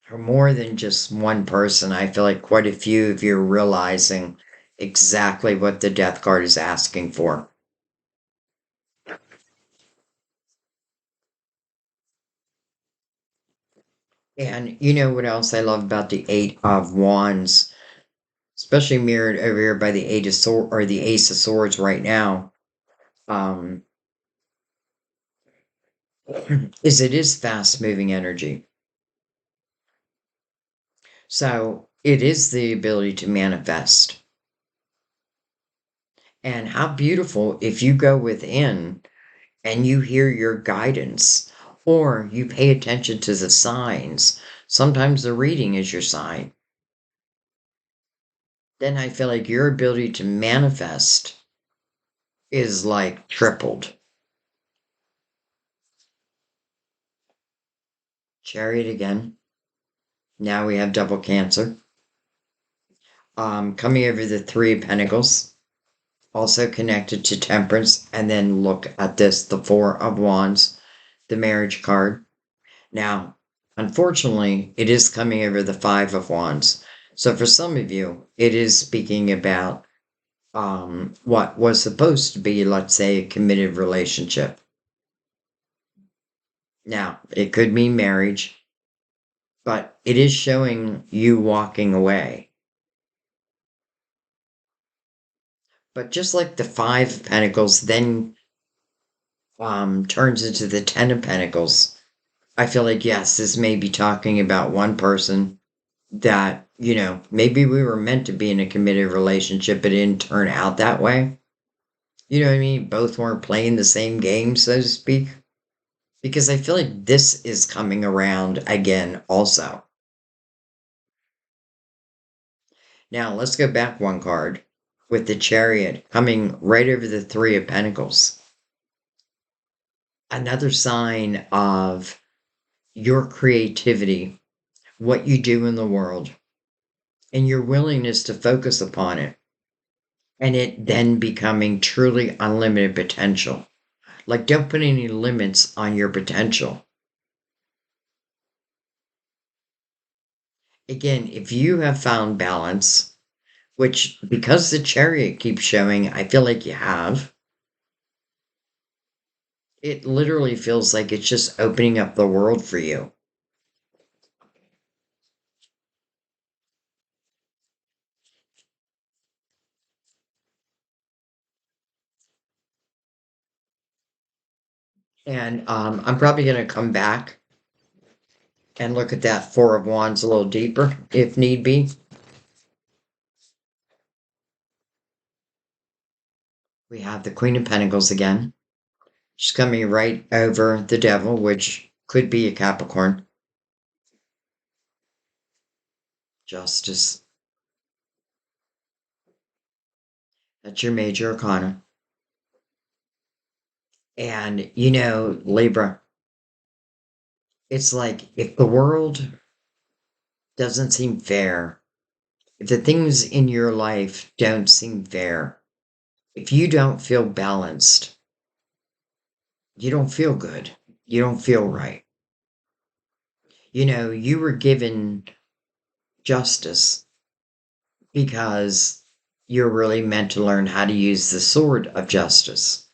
or more than just one person, I feel like quite a few of you are realizing exactly what the death card is asking for. And you know what else I love about the Eight of Wands, especially mirrored over here by the Eight of Swords or the Ace of Swords right now, um, is it is fast moving energy. So it is the ability to manifest. And how beautiful if you go within and you hear your guidance or you pay attention to the signs. Sometimes the reading is your sign. then I feel like your ability to manifest is like tripled. Chariot again. Now we have double Cancer. Coming over the Three of Pentacles, also connected to Temperance. And then look at this, the Four of Wands, the marriage card. Now, unfortunately, it is coming over the Five of Wands. So for some of you, it is speaking about what was supposed to be, let's say, a committed relationship. Now, it could mean marriage, but it is showing you walking away. But just like the Five of Pentacles then turns into the Ten of Pentacles, I feel like, yes, this may be talking about one person that, maybe we were meant to be in a committed relationship, but it didn't turn out that way. You know what I mean? Both weren't playing the same game, so to speak. Because I feel like this is coming around again also. Now, let's go back one card with the Chariot coming right over the Three of Pentacles. Another sign of your creativity, what you do in the world, and your willingness to focus upon it, and it then becoming truly unlimited potential. Like, don't put any limits on your potential. Again, if you have found balance, which because the Chariot keeps showing, I feel like you have, it literally feels like it's just opening up the world for you. And I'm probably going to come back and look at that Four of Wands a little deeper if need be. We have the Queen of Pentacles again. She's coming right over the Devil, which could be a Capricorn. Justice. That's your major arcana. And, Libra, it's like if the world doesn't seem fair, if the things in your life don't seem fair, if you don't feel balanced, you don't feel good. You don't feel right. You were given justice because you're really meant to learn how to use the sword of justice.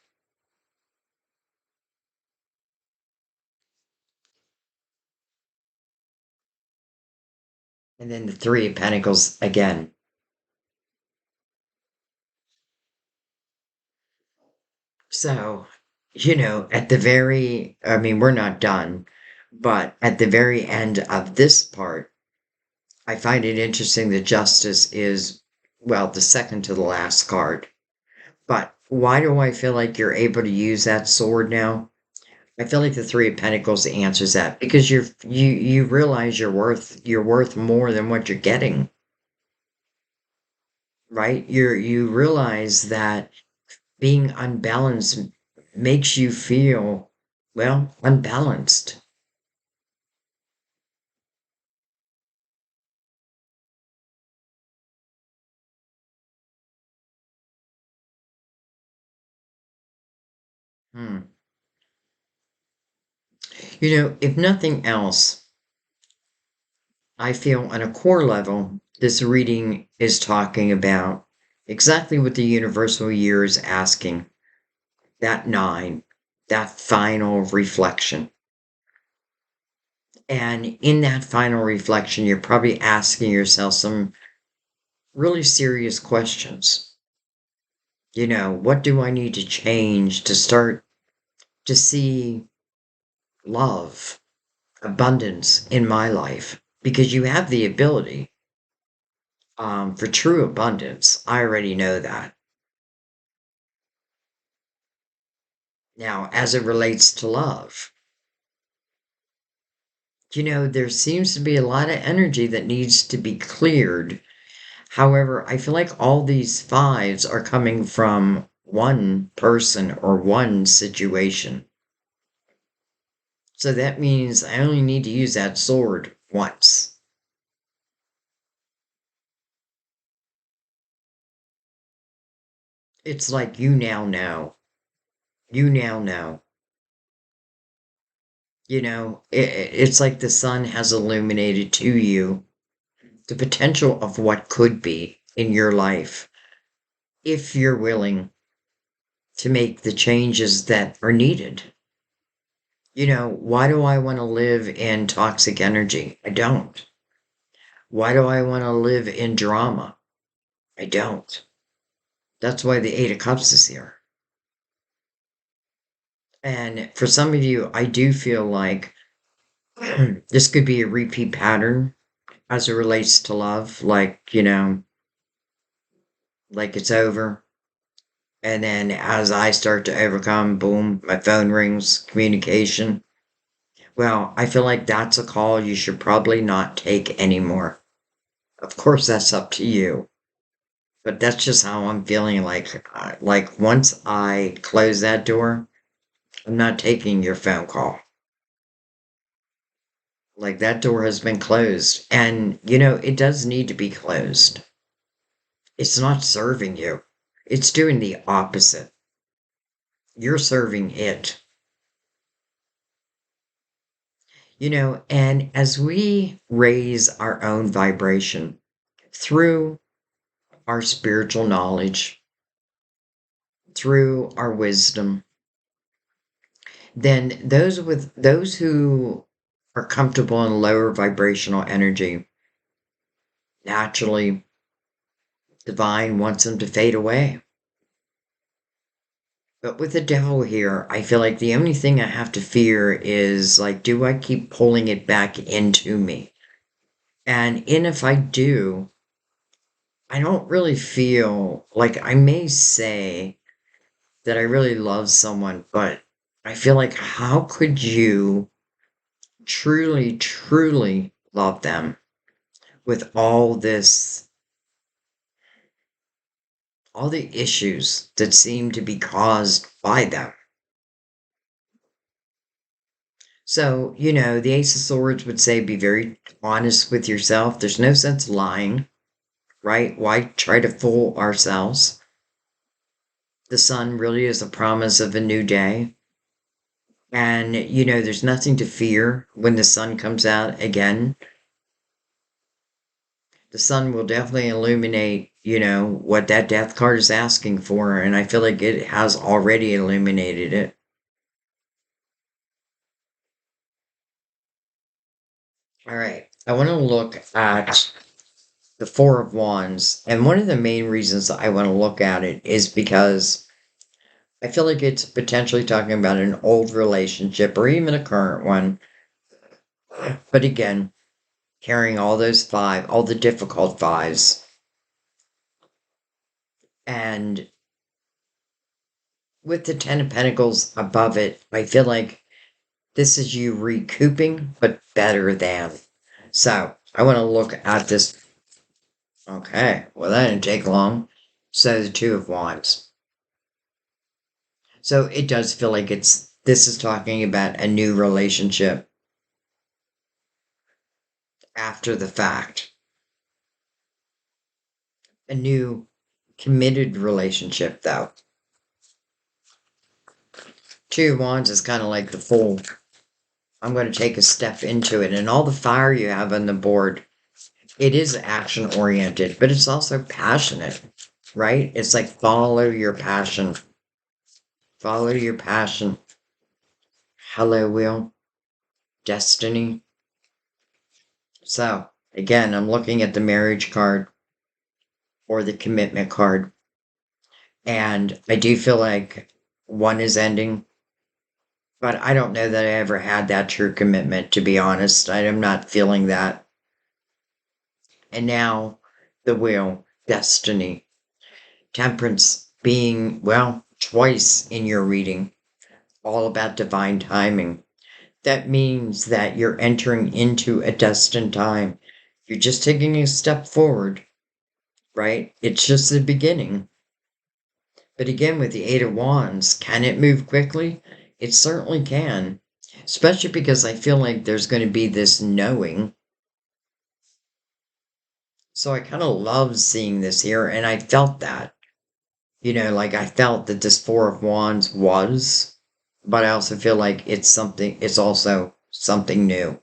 And then the Three of Pentacles again. So, we're not done, but at the very end of this part, I find it interesting that justice is, well, the second to the last card. But why do I feel like you're able to use that sword now? I feel like the Three of Pentacles answers that because you realize you're worth more than what you're getting, right? You realize that being unbalanced makes you feel, well, unbalanced. Hmm. If nothing else, I feel on a core level, this reading is talking about exactly what the universal year is asking. That nine, that final reflection. And in that final reflection, you're probably asking yourself some really serious questions. What do I need to change to start to see love, abundance in my life? Because you have the ability for true abundance. I already know that. Now, as it relates to love, there seems to be a lot of energy that needs to be cleared. However, I feel like all these fives are coming from one person or one situation. So that means I only need to use that sword once. It's like you now know. You now know. It's like the sun has illuminated to you the potential of what could be in your life if you're willing to make the changes that are needed. Why do I want to live in toxic energy? I don't. Why do I want to live in drama? I don't. That's why the Eight of Cups is here. And for some of you, I do feel like this could be a repeat pattern as it relates to love. Like it's over. And then as I start to overcome, boom, my phone rings, communication. Well, I feel like that's a call you should probably not take anymore. Of course, that's up to you. But that's just how I'm feeling like once I close that door, I'm not taking your phone call. Like that door has been closed. And, it does need to be closed. It's not serving you, it's doing the opposite. You're serving it. And as we raise our own vibration through our spiritual knowledge, through our wisdom, then those who are comfortable in lower vibrational energy, naturally, divine wants them to fade away. But with the devil here, I feel like the only thing I have to fear is like, do I keep pulling it back into me? And if I do, I don't really feel like I may say that I really love someone, but I feel like how could you truly, truly love them with all the issues that seem to be caused by them? So, the Ace of Swords would say be very honest with yourself. There's no sense lying, right? Why try to fool ourselves? The sun really is a promise of a new day. And, there's nothing to fear when the sun comes out again. The sun will definitely illuminate, what that death card is asking for. And I feel like it has already illuminated it. All right. I want to look at the Four of Wands. And one of the main reasons I want to look at it is because I feel like it's potentially talking about an old relationship or even a current one. But again, carrying all those five, all the difficult fives. And with the Ten of Pentacles above it, I feel like this is you recouping, but better than. So I want to look at this. Okay, well, that didn't take long. So the Two of Wands. So it does feel like this is talking about a new relationship after the fact. A new committed relationship, though. Two of Wands is kind of like the Fool. I'm going to take a step into it. And all the fire you have on the board, it is action oriented, but it's also passionate, right? It's like follow your passion. Follow your passion. Hello, Wheel. Destiny. So, again, I'm looking at the marriage card or the commitment card. And I do feel like one is ending. But I don't know that I ever had that true commitment, to be honest. I am not feeling that. And now, the Wheel, Destiny. Temperance being, well, twice in your reading. All about divine timing. That means that you're entering into a destined time. You're just taking a step forward. right? It's just the beginning. But again, with the Eight of Wands, can it move quickly? It certainly can, especially because I feel like there's going to be this knowing. So I kind of love seeing this here, and I felt that. Like I felt that this Four of Wands was, but I also feel like it's also something new.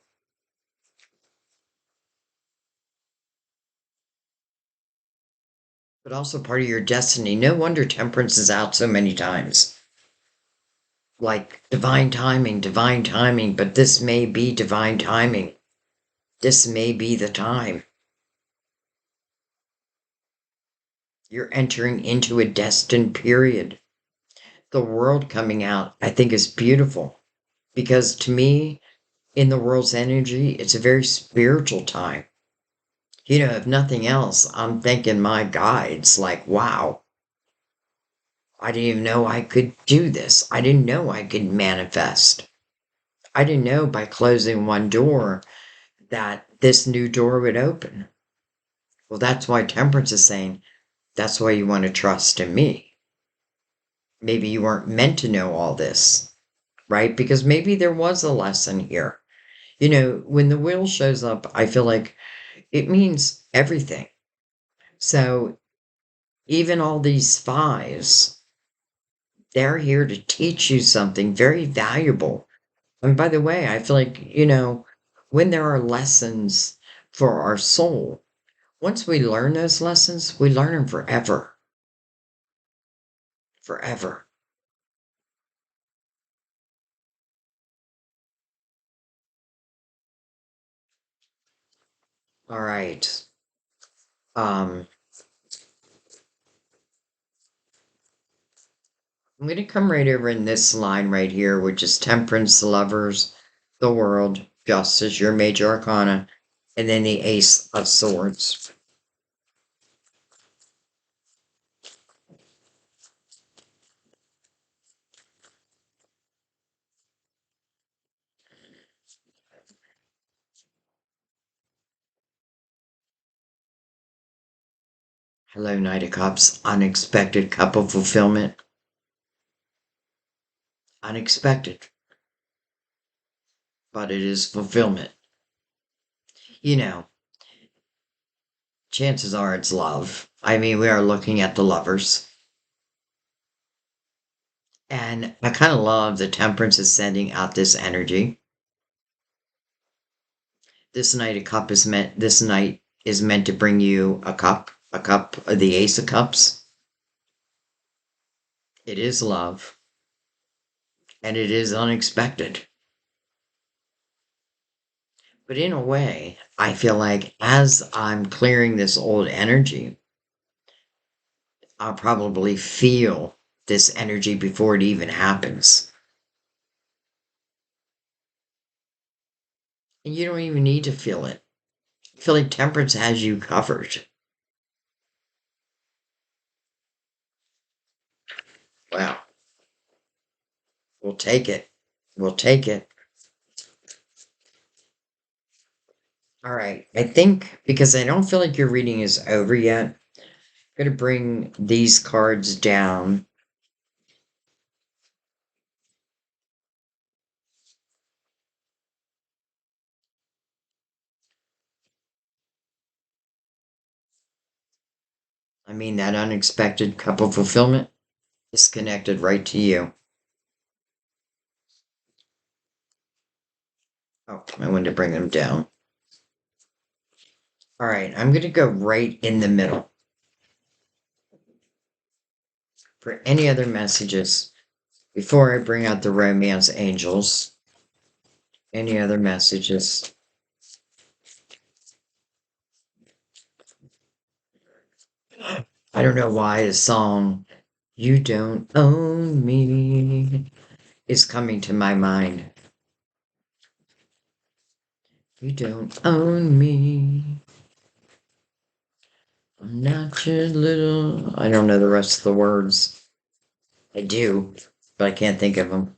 But also part of your destiny. No wonder Temperance is out so many times. Like divine timing, but this may be divine timing. This may be the time. You're entering into a destined period. The world coming out, I think, is beautiful because to me, in the world's energy, it's a very spiritual time. If nothing else, I'm thanking my guides like, wow, I didn't even know I could do this. I didn't know I could manifest. I didn't know by closing one door that this new door would open. Well, that's why Temperance is saying, that's why you want to trust in me. Maybe you weren't meant to know all this, right? Because maybe there was a lesson here. When the wheel shows up, I feel like it means everything. So even all these fives, they're here to teach you something very valuable. And by the way, I feel like, when there are lessons for our soul, once we learn those lessons, we learn them forever. Forever. All right. Um, I'm going to come right over in this line right here, which is Temperance, Lovers, the World, Justice, your major arcana, and then the Ace of Swords. Hello, Knight of Cups, unexpected cup of fulfillment. Unexpected, but it is fulfillment. You know, chances are it's love. I mean, we are looking at the lovers. And I kind of love the Temperance is sending out this energy. This night is meant to bring you a cup of the Ace of Cups. It is love, and it is unexpected. But in a way, I feel like as I'm clearing this old energy, I'll probably feel this energy before it even happens. And you don't even need to feel it. I feel like Temperance has you covered. Wow. We'll take it. We'll take it. All right. I think because I don't feel like your reading is over yet, I'm going to bring these cards down. I mean, that unexpected cup of fulfillment is connected right to you. Oh, I wanted to bring them down. All right. I'm going to go right in the middle for any other messages before I bring out the romance angels. Any other messages? I don't know why the song You Don't Own Me is coming to my mind. You don't own me. I'm not your little. I don't know the rest of the words. I do, but I can't think of them.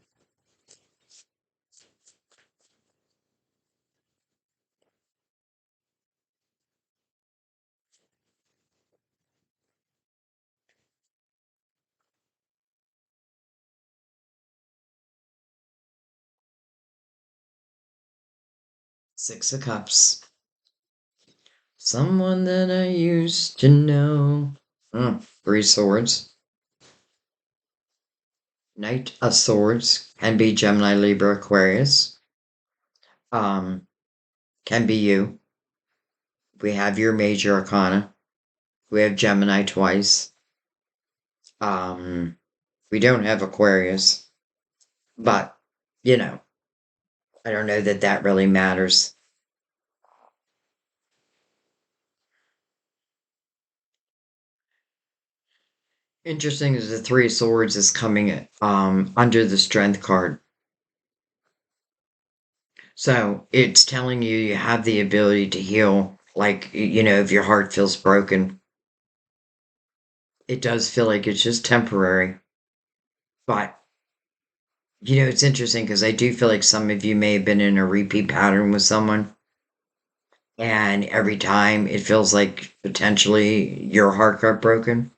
Six of Cups. Someone that I used to know. Three Swords. Knight of Swords can be Gemini, Libra, Aquarius. Um, can be you. We have your major arcana. We have Gemini twice. Um, we don't have Aquarius, but you know, I don't know that that really matters. Interesting is the Three of Swords is coming under the Strength card. So it's telling you you have the ability to heal. Like, if your heart feels broken, it does feel like it's just temporary. But, it's interesting because I do feel like some of you may have been in a repeat pattern with someone. And every time it feels like potentially your heart got broken.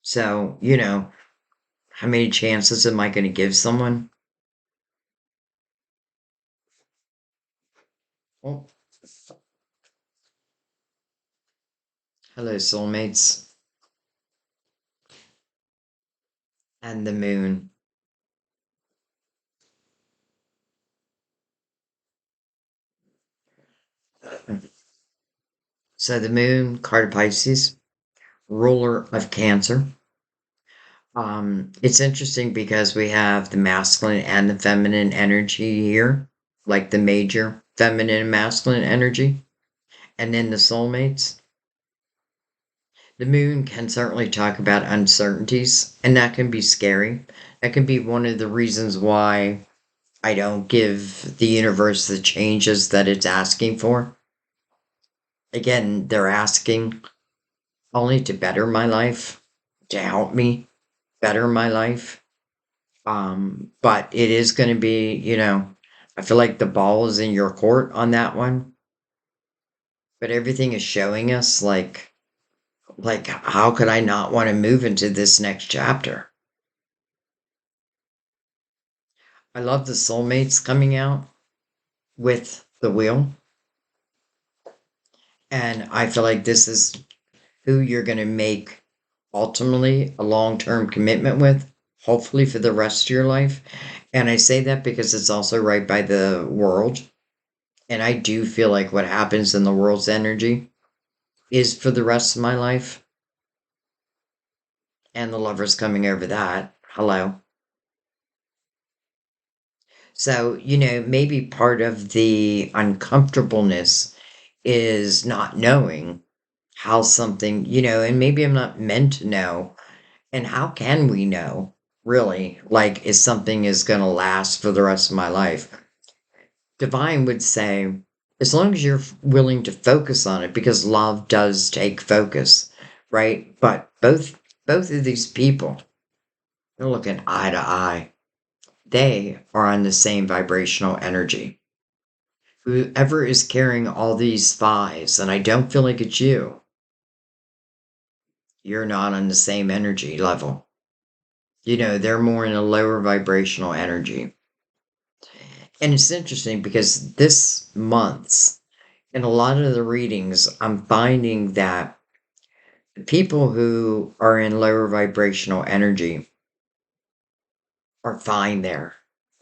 So, how many chances am I going to give someone? Oh, hello, soulmates. And the moon. So the moon, card of Pisces, ruler of Cancer. It's interesting because we have the masculine and the feminine energy here, like the major feminine and masculine energy, and then the soulmates. The moon can certainly talk about uncertainties, and that can be scary. That can be one of the reasons why I don't give the universe the changes that it's asking for. Again, they're asking only to better my life, to help me better my life. But it is going to be, I feel like the ball is in your court on that one. But everything is showing us like how could I not want to move into this next chapter? I love the soulmates coming out with the wheel. And I feel like this is who you're going to make ultimately a long term commitment with, hopefully for the rest of your life. And I say that because it's also right by the world. And I do feel like what happens in the world's energy is for the rest of my life. And the lover's coming over that. Hello. So, maybe part of the uncomfortableness is not knowing how something, and maybe I'm not meant to know. And how can we know, really, like, if something is going to last for the rest of my life? Divine would say, as long as you're willing to focus on it, because love does take focus, right? But both of these people, they're looking eye to eye. They are on the same vibrational energy. Whoever is carrying all these fives, and I don't feel like it's you, you're not on the same energy level. They're more in a lower vibrational energy. And it's interesting because this month, in a lot of the readings, I'm finding that the people who are in lower vibrational energy are fine there.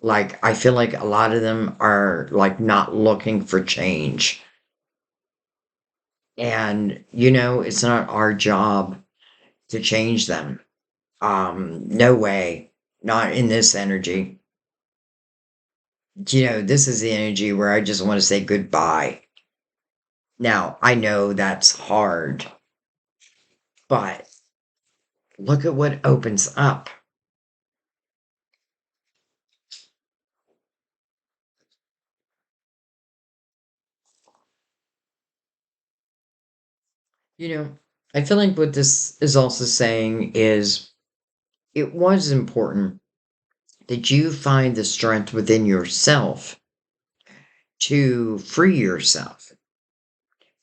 Like, I feel like a lot of them are like not looking for change. And, it's not our job to change them. No way. Not in this energy. This is the energy where I just want to say goodbye. Now, I know that's hard, but look at what opens up. I feel like what this is also saying is it was important that you find the strength within yourself to free yourself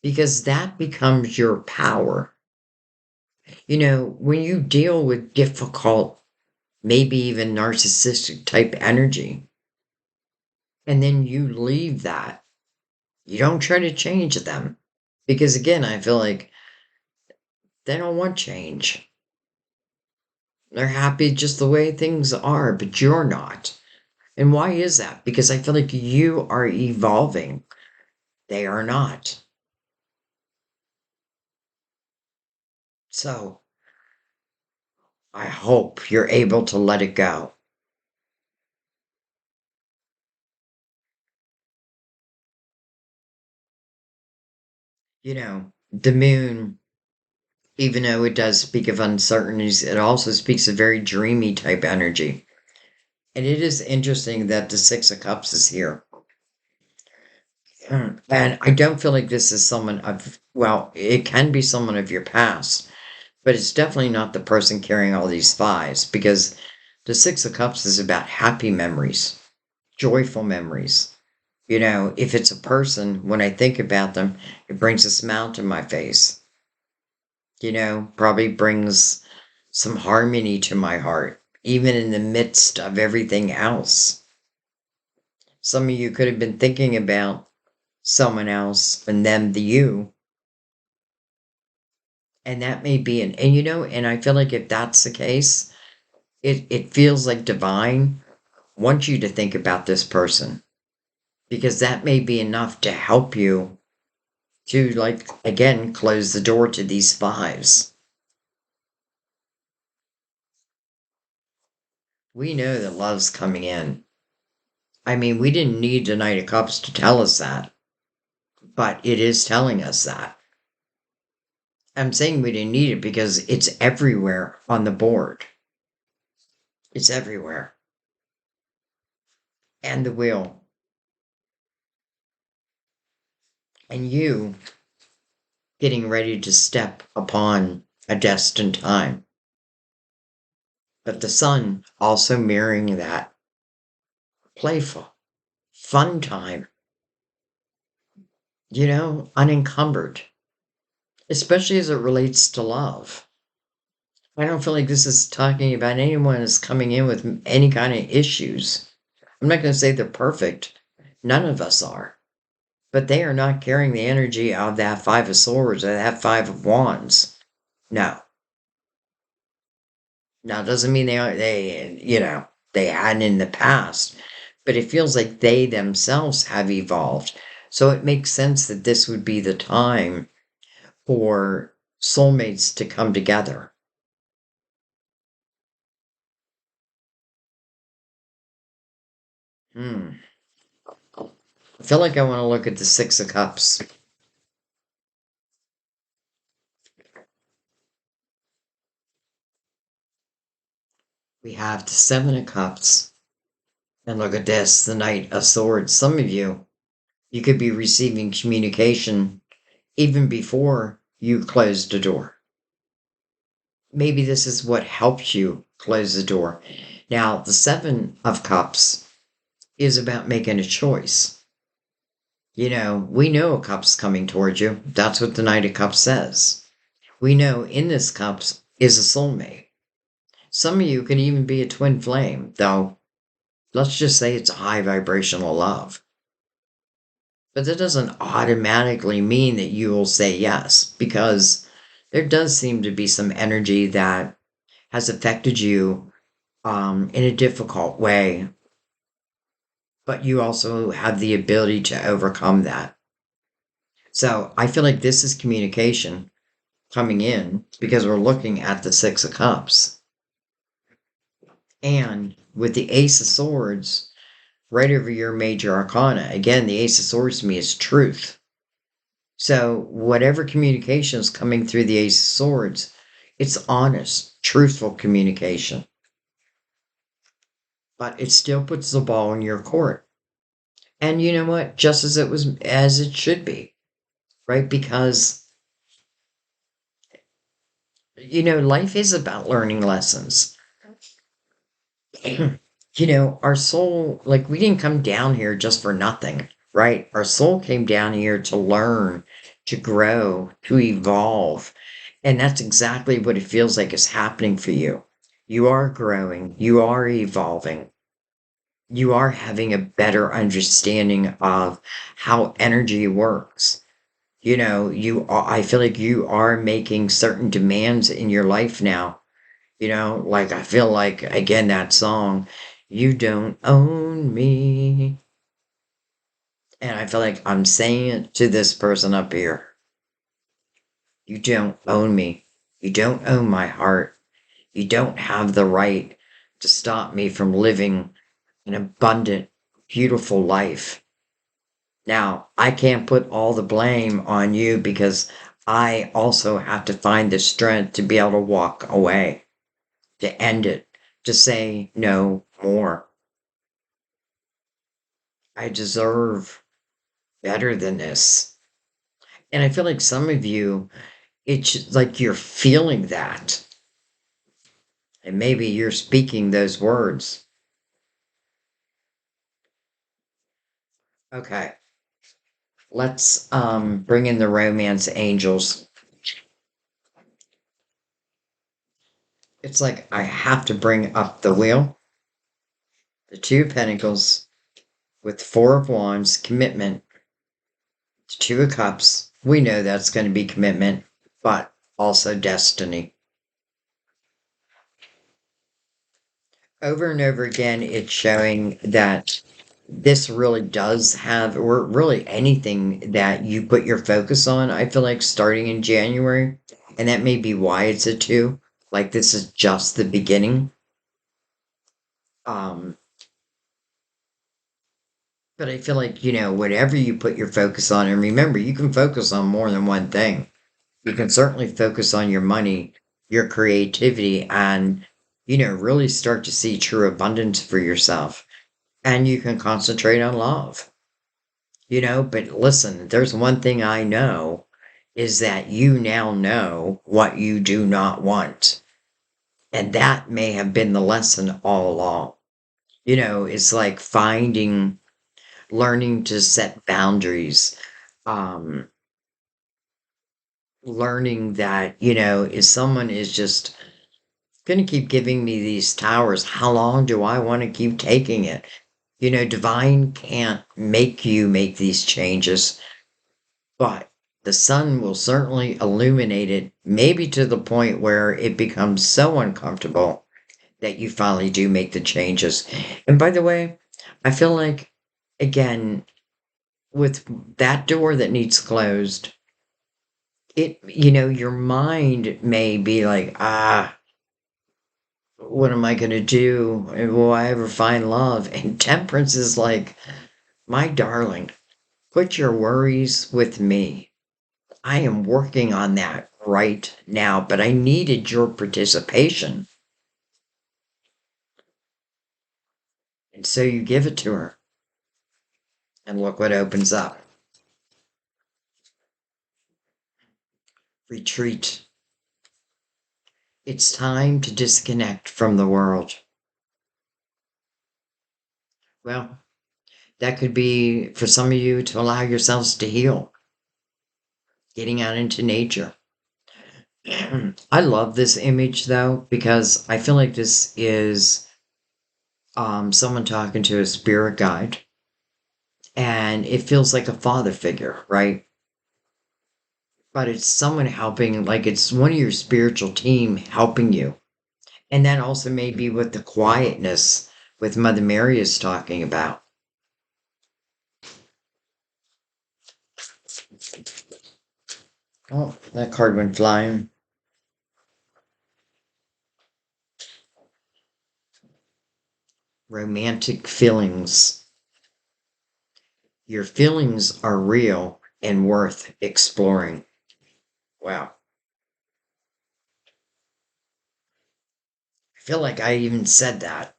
because that becomes your power. When you deal with difficult, maybe even narcissistic type energy, and then you leave that You don't try to change them. Because again, I feel like they don't want change. They're happy just the way things are, but you're not. And why is that? Because I feel like you are evolving. They are not. So I hope you're able to let it go. The moon, even though it does speak of uncertainties, it also speaks of very dreamy type energy. And it is interesting that the Six of Cups is here. And I don't feel like this is someone of, well, it can be someone of your past, but it's definitely not the person carrying all these fives because the Six of Cups is about happy memories, joyful memories. If it's a person, when I think about them, it brings a smile to my face. Probably brings some harmony to my heart, even in the midst of everything else. Some of you could have been thinking about someone else and them, the you, and that may be and I feel like if that's the case, it feels like divine wants you to think about this person because that may be enough to help you to, like, again, close the door to these fives. We know that love's coming in. I mean, we didn't need the Knight of Cups to tell us that, but it is telling us that. I'm saying we didn't need it because it's everywhere on the board. It's everywhere. And the wheel. And you getting ready to step upon a destined time. But the sun also mirroring that playful, fun time, unencumbered, especially as it relates to love. I don't feel like this is talking about anyone who's coming in with any kind of issues. I'm not going to say they're perfect. None of us are. But they are not carrying the energy of that Five of Swords or that Five of Wands. No. Now, it doesn't mean they hadn't in the past, but it feels like they themselves have evolved. So it makes sense that this would be the time for soulmates to come together. Hmm. I feel like I want to look at the Six of Cups. We have the Seven of Cups. And look at this, the Knight of Swords. Some of you could be receiving communication even before you closed the door. Maybe this is what helped you close the door. Now, the Seven of Cups is about making a choice. We know a cup's coming towards you. That's what the Knight of Cups says. We know in this cups is a soulmate. Some of you could even be a twin flame, though let's just say it's a high vibrational love. But that doesn't automatically mean that you will say yes, because there does seem to be some energy that has affected you in a difficult way, but you also have the ability to overcome that. So I feel like this is communication coming in because we're looking at the Six of Cups. And with the Ace of Swords right over your major arcana, again, the Ace of Swords to me is truth. So whatever communication is coming through the Ace of Swords, it's honest, truthful communication. But it still puts the ball in your court. And you know what? Just as it should be, right? Because life is about learning lessons. Our soul, like, we didn't come down here just for nothing, right? Our soul came down here to learn, to grow, to evolve. And that's exactly what it feels like is happening for you. You are growing, you are evolving. you are having a better understanding of how energy works. I feel like you are making certain demands in your life now. Like I feel like, again, that song, You Don't Own Me. And I feel like I'm saying it to this person up here. You don't own me. You don't own my heart. You don't have the right to stop me from living an abundant, beautiful life. Now, I can't put all the blame on you because I also have to find the strength to be able to walk away, to end it, to say no more. I deserve better than this. And I feel like some of you, it's like you're feeling that. And maybe you're speaking those words. Okay, let's bring in the romance angels. It's like I have to bring up the wheel, the two of pentacles with four of wands, commitment, the two of cups. We know that's going to be commitment, but also destiny. Over and over again, it's showing that this really does have, or really anything that you put your focus on, I feel like starting in January, and that may be why it's a two. Like this is just the beginning. Um, but I feel like, whatever you put your focus on, and remember, you can focus on more than one thing. You can certainly focus on your money, your creativity, and, really start to see true abundance for yourself. And you can concentrate on love. But listen, there's one thing I know is that you now know what you do not want. And that may have been the lesson all along. It's like learning to set boundaries, um, learning that, if someone is just going to keep giving me these towers, how long do I want to keep taking it? Divine can't make you make these changes. But the sun will certainly illuminate it, maybe to the point where it becomes so uncomfortable that you finally do make the changes. And by the way, I feel like, again, with that door that needs closed, your mind may be like, what am I going to do? Will I ever find love? And temperance is like, my darling, put your worries with me. I am working on that right now, but I needed your participation. And so you give it to her. And look what opens up. Retreat. It's time to disconnect from the world. Well, that could be for some of you to allow yourselves to heal, getting out into nature. I love this image though, because I feel like this is someone talking to a spirit guide. And it feels like a father figure, right? But it's someone helping, like it's one of your spiritual team helping you. And that also may be what the quietness with Mother Mary is talking about. Oh, that card went flying. Romantic feelings. Your feelings are real and worth exploring. Wow. I feel like I even said that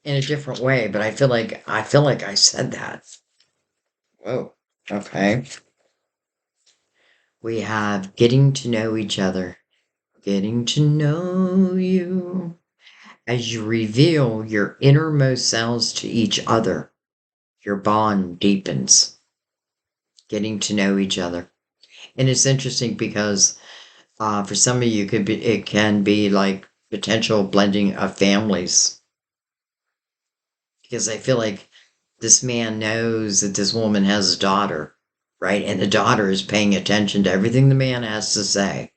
in a different way, but I feel like I said that. Whoa. Okay. We have getting to know each other. Getting to know you. As you reveal your innermost selves to each other, your bond deepens. Getting to know each other. And it's interesting because for some of you, it can be like potential blending of families. because I feel like this man knows that this woman has a daughter, right? And the daughter is paying attention to everything the man has to say.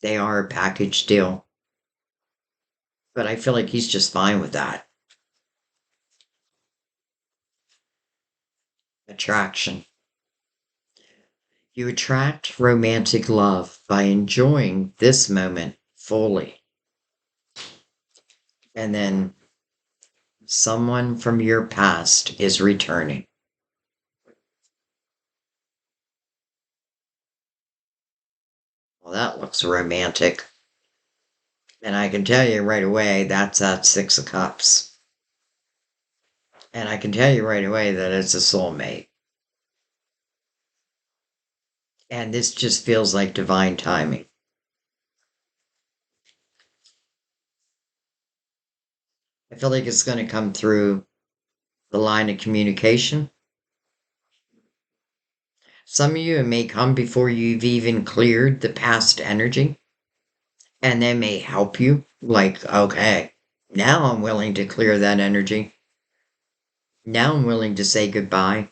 They are a package deal. But I feel like he's just fine with that. Attraction. You attract romantic love by enjoying this moment fully. And then someone from your past is returning. Well, that looks romantic. And I can tell you right away that's that Six of Cups. And I can tell you right away that it's a soulmate. And this just feels like divine timing. I feel like it's going to come through the line of communication. Some of you, it may come before you've even cleared the past energy, and they may help you. Like, okay, now I'm willing to clear that energy. Now I'm willing to say goodbye.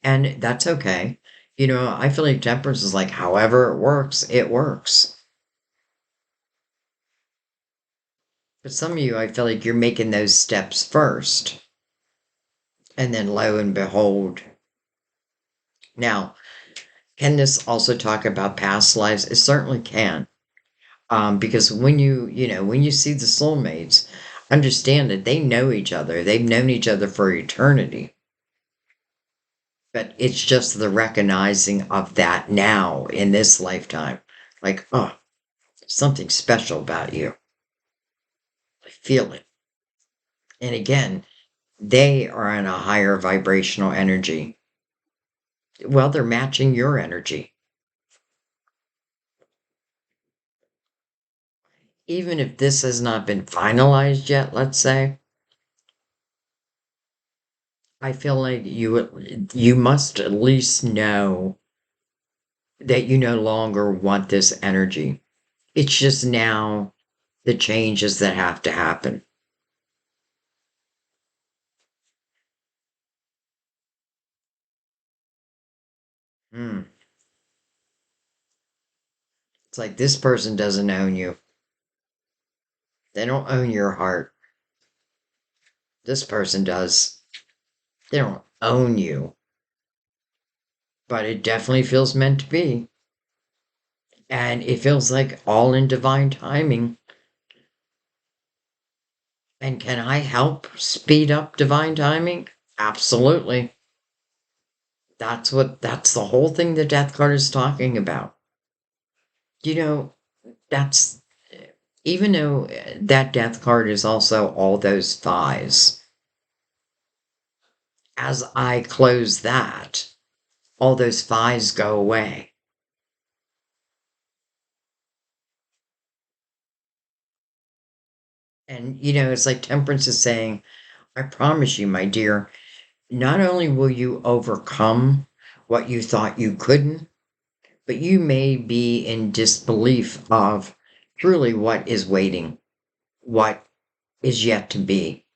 And that's okay. I feel like temperance is like, however it works, it works. But some of you, I feel like you're making those steps first. And then lo and behold. Now, can this also talk about past lives? It certainly can. Because when you see the soulmates, understand that they know each other. They've known each other for eternity. But it's just the recognizing of that now in this lifetime. Like, oh, something special about you. I feel it. And again, they are in a higher vibrational energy. Well, they're matching your energy. Even if this has not been finalized yet, let's say, I feel like you must at least know that you no longer want this energy. It's just now the changes that have to happen. Hmm. It's like this person doesn't own you. They don't own your heart. This person does. They don't own you. But it definitely feels meant to be. And it feels like all in divine timing. And can I help speed up divine timing? Absolutely. That's the whole thing the death card is talking about. You know, that's even though that death card is also all those fives. As I close that, all those fives go away. And it's like Temperance is saying, I promise you, my dear, not only will you overcome what you thought you couldn't, but you may be in disbelief of truly what is waiting, what is yet to be.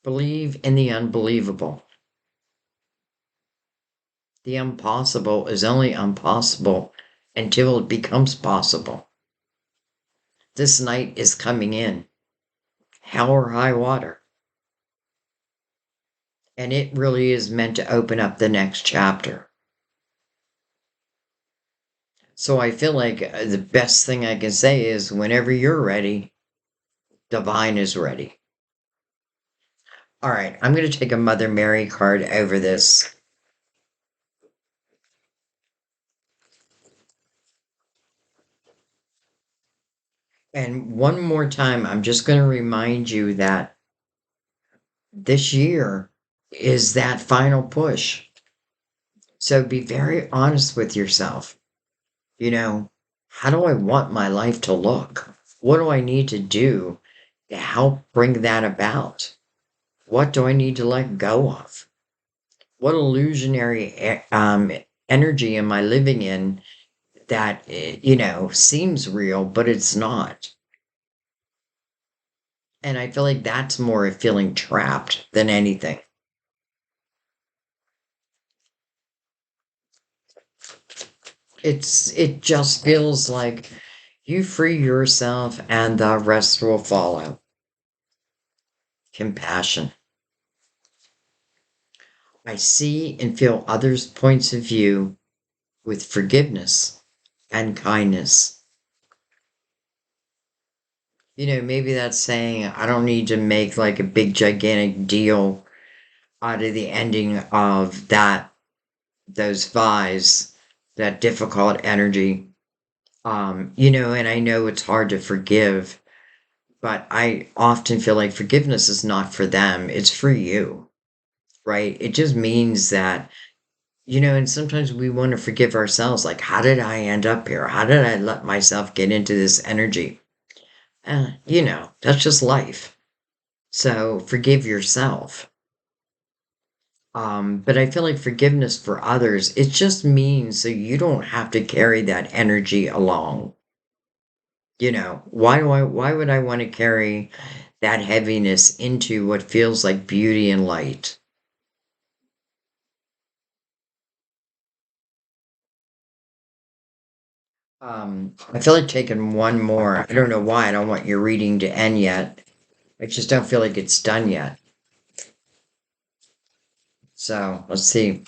Believe in the unbelievable. The impossible is only impossible until it becomes possible. This night is coming in, hell or high water. And it really is meant to open up the next chapter. So I feel like the best thing I can say is whenever you're ready, divine is ready. All right, I'm going to take a Mother Mary card over this. And one more time, I'm just going to remind you that this year is that final push. So be very honest with yourself. How do I want my life to look? What do I need to do to help bring that about? What do I need to let go of? What illusionary energy am I living in that, seems real, but it's not? And I feel like that's more of feeling trapped than anything. It just feels like you free yourself and the rest will follow. Compassion. I see and feel others' points of view with forgiveness and kindness. Maybe that's saying I don't need to make like a big gigantic deal out of the ending of those vies, that difficult energy. And I know it's hard to forgive, but I often feel like forgiveness is not for them, it's for you, right? It just means that, and sometimes we want to forgive ourselves. Like, how did I end up here? How did I let myself get into this energy? That's just life. So forgive yourself. But I feel like forgiveness for others, it just means so you don't have to carry that energy along. Why would I want to carry that heaviness into what feels like beauty and light? I feel like taking one more. I don't know why I don't want your reading to end yet. I just don't feel like it's done yet. So let's see.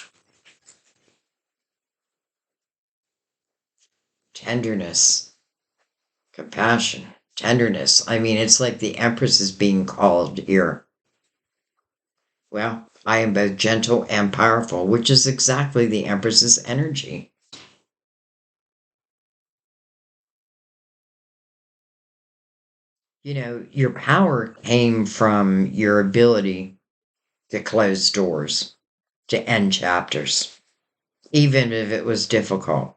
Tenderness, compassion, tenderness. I mean, it's like the Empress is being called here. Well, I am both gentle and powerful, which is exactly the Empress's energy. Your power came from your ability to close doors, to end chapters, even if it was difficult.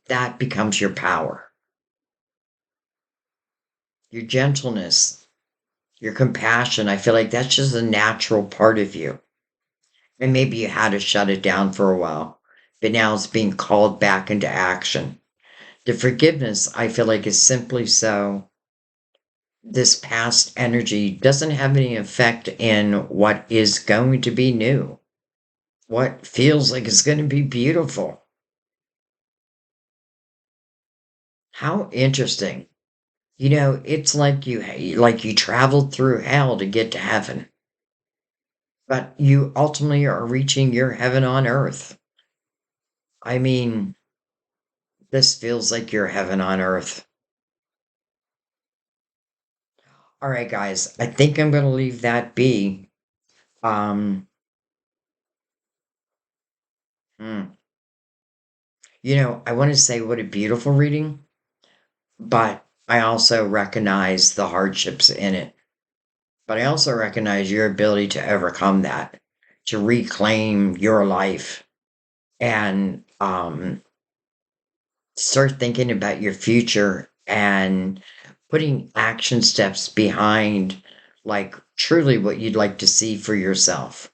That becomes your power. Your gentleness, your compassion, I feel like that's just a natural part of you. And maybe you had to shut it down for a while, but now it's being called back into action. The forgiveness, I feel like, is simply so this past energy doesn't have any effect in what is going to be new, what feels like it's going to be beautiful. How interesting. It's like you traveled through hell to get to heaven, but you ultimately are reaching your heaven on earth. I mean, this feels like your heaven on earth. All right, guys, I think I'm going to leave that be. Um, hmm. I want to say what a beautiful reading, but I also recognize the hardships in it. But I also recognize your ability to overcome that, to reclaim your life and start thinking about your future and putting action steps behind, like, truly what you'd like to see for yourself.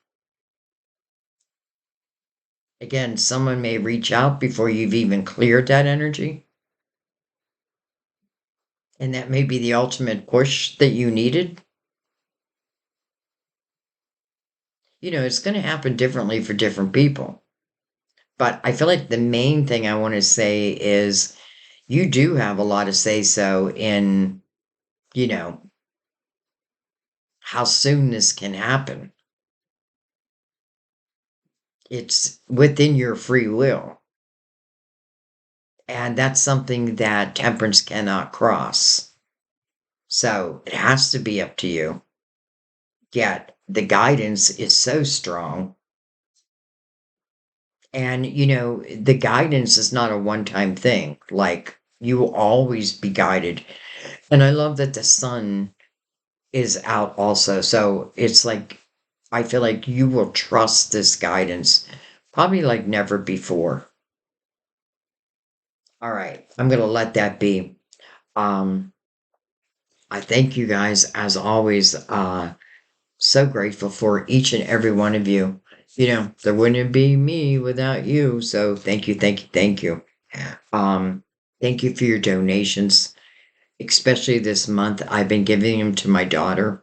Again, someone may reach out before you've even cleared that energy, and that may be the ultimate push that you needed. It's going to happen differently for different people. But I feel like the main thing I want to say is you do have a lot of say so in, you know, how soon this can happen. It's within your free will. And that's something that temperance cannot cross. So it has to be up to you. Yet the guidance is so strong. And, the guidance is not a one time thing. Like, you will always be guided. And I love that the sun is out also. So it's like, I feel like you will trust this guidance probably like never before. All right. I'm going to let that be. Um, I thank you guys as always. So grateful for each and every one of you. There wouldn't be me without you. So thank you, thank you, thank you. Um, thank you for your donations. especially this month. I've been giving them to my daughter,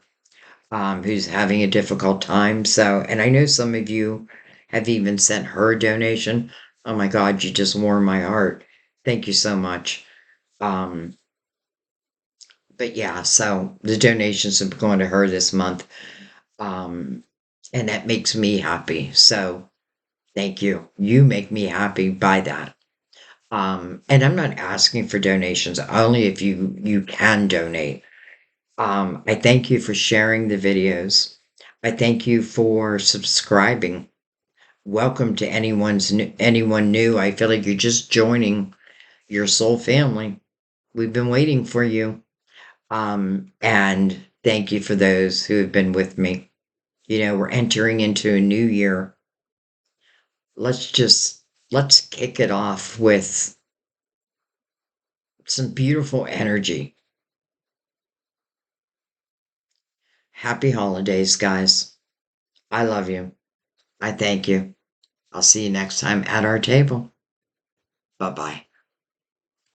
who's having a difficult time. So, and I know some of you have even sent her a donation. Oh my God, you just warm my heart. Thank you so much. Um, but yeah, so the donations have gone to her this month. Um, and that makes me happy. So thank you. You make me happy by that. And I'm not asking for donations, only if you can donate. I thank you for sharing the videos. I thank you for subscribing. Welcome to anyone new. I feel like you're just joining your soul family. We've been waiting for you. And thank you for those who have been with me. You know, we're entering into a new year. Let's kick it off with some beautiful energy. Happy holidays, guys. I love you. I thank you. I'll see you next time at our table. Bye bye.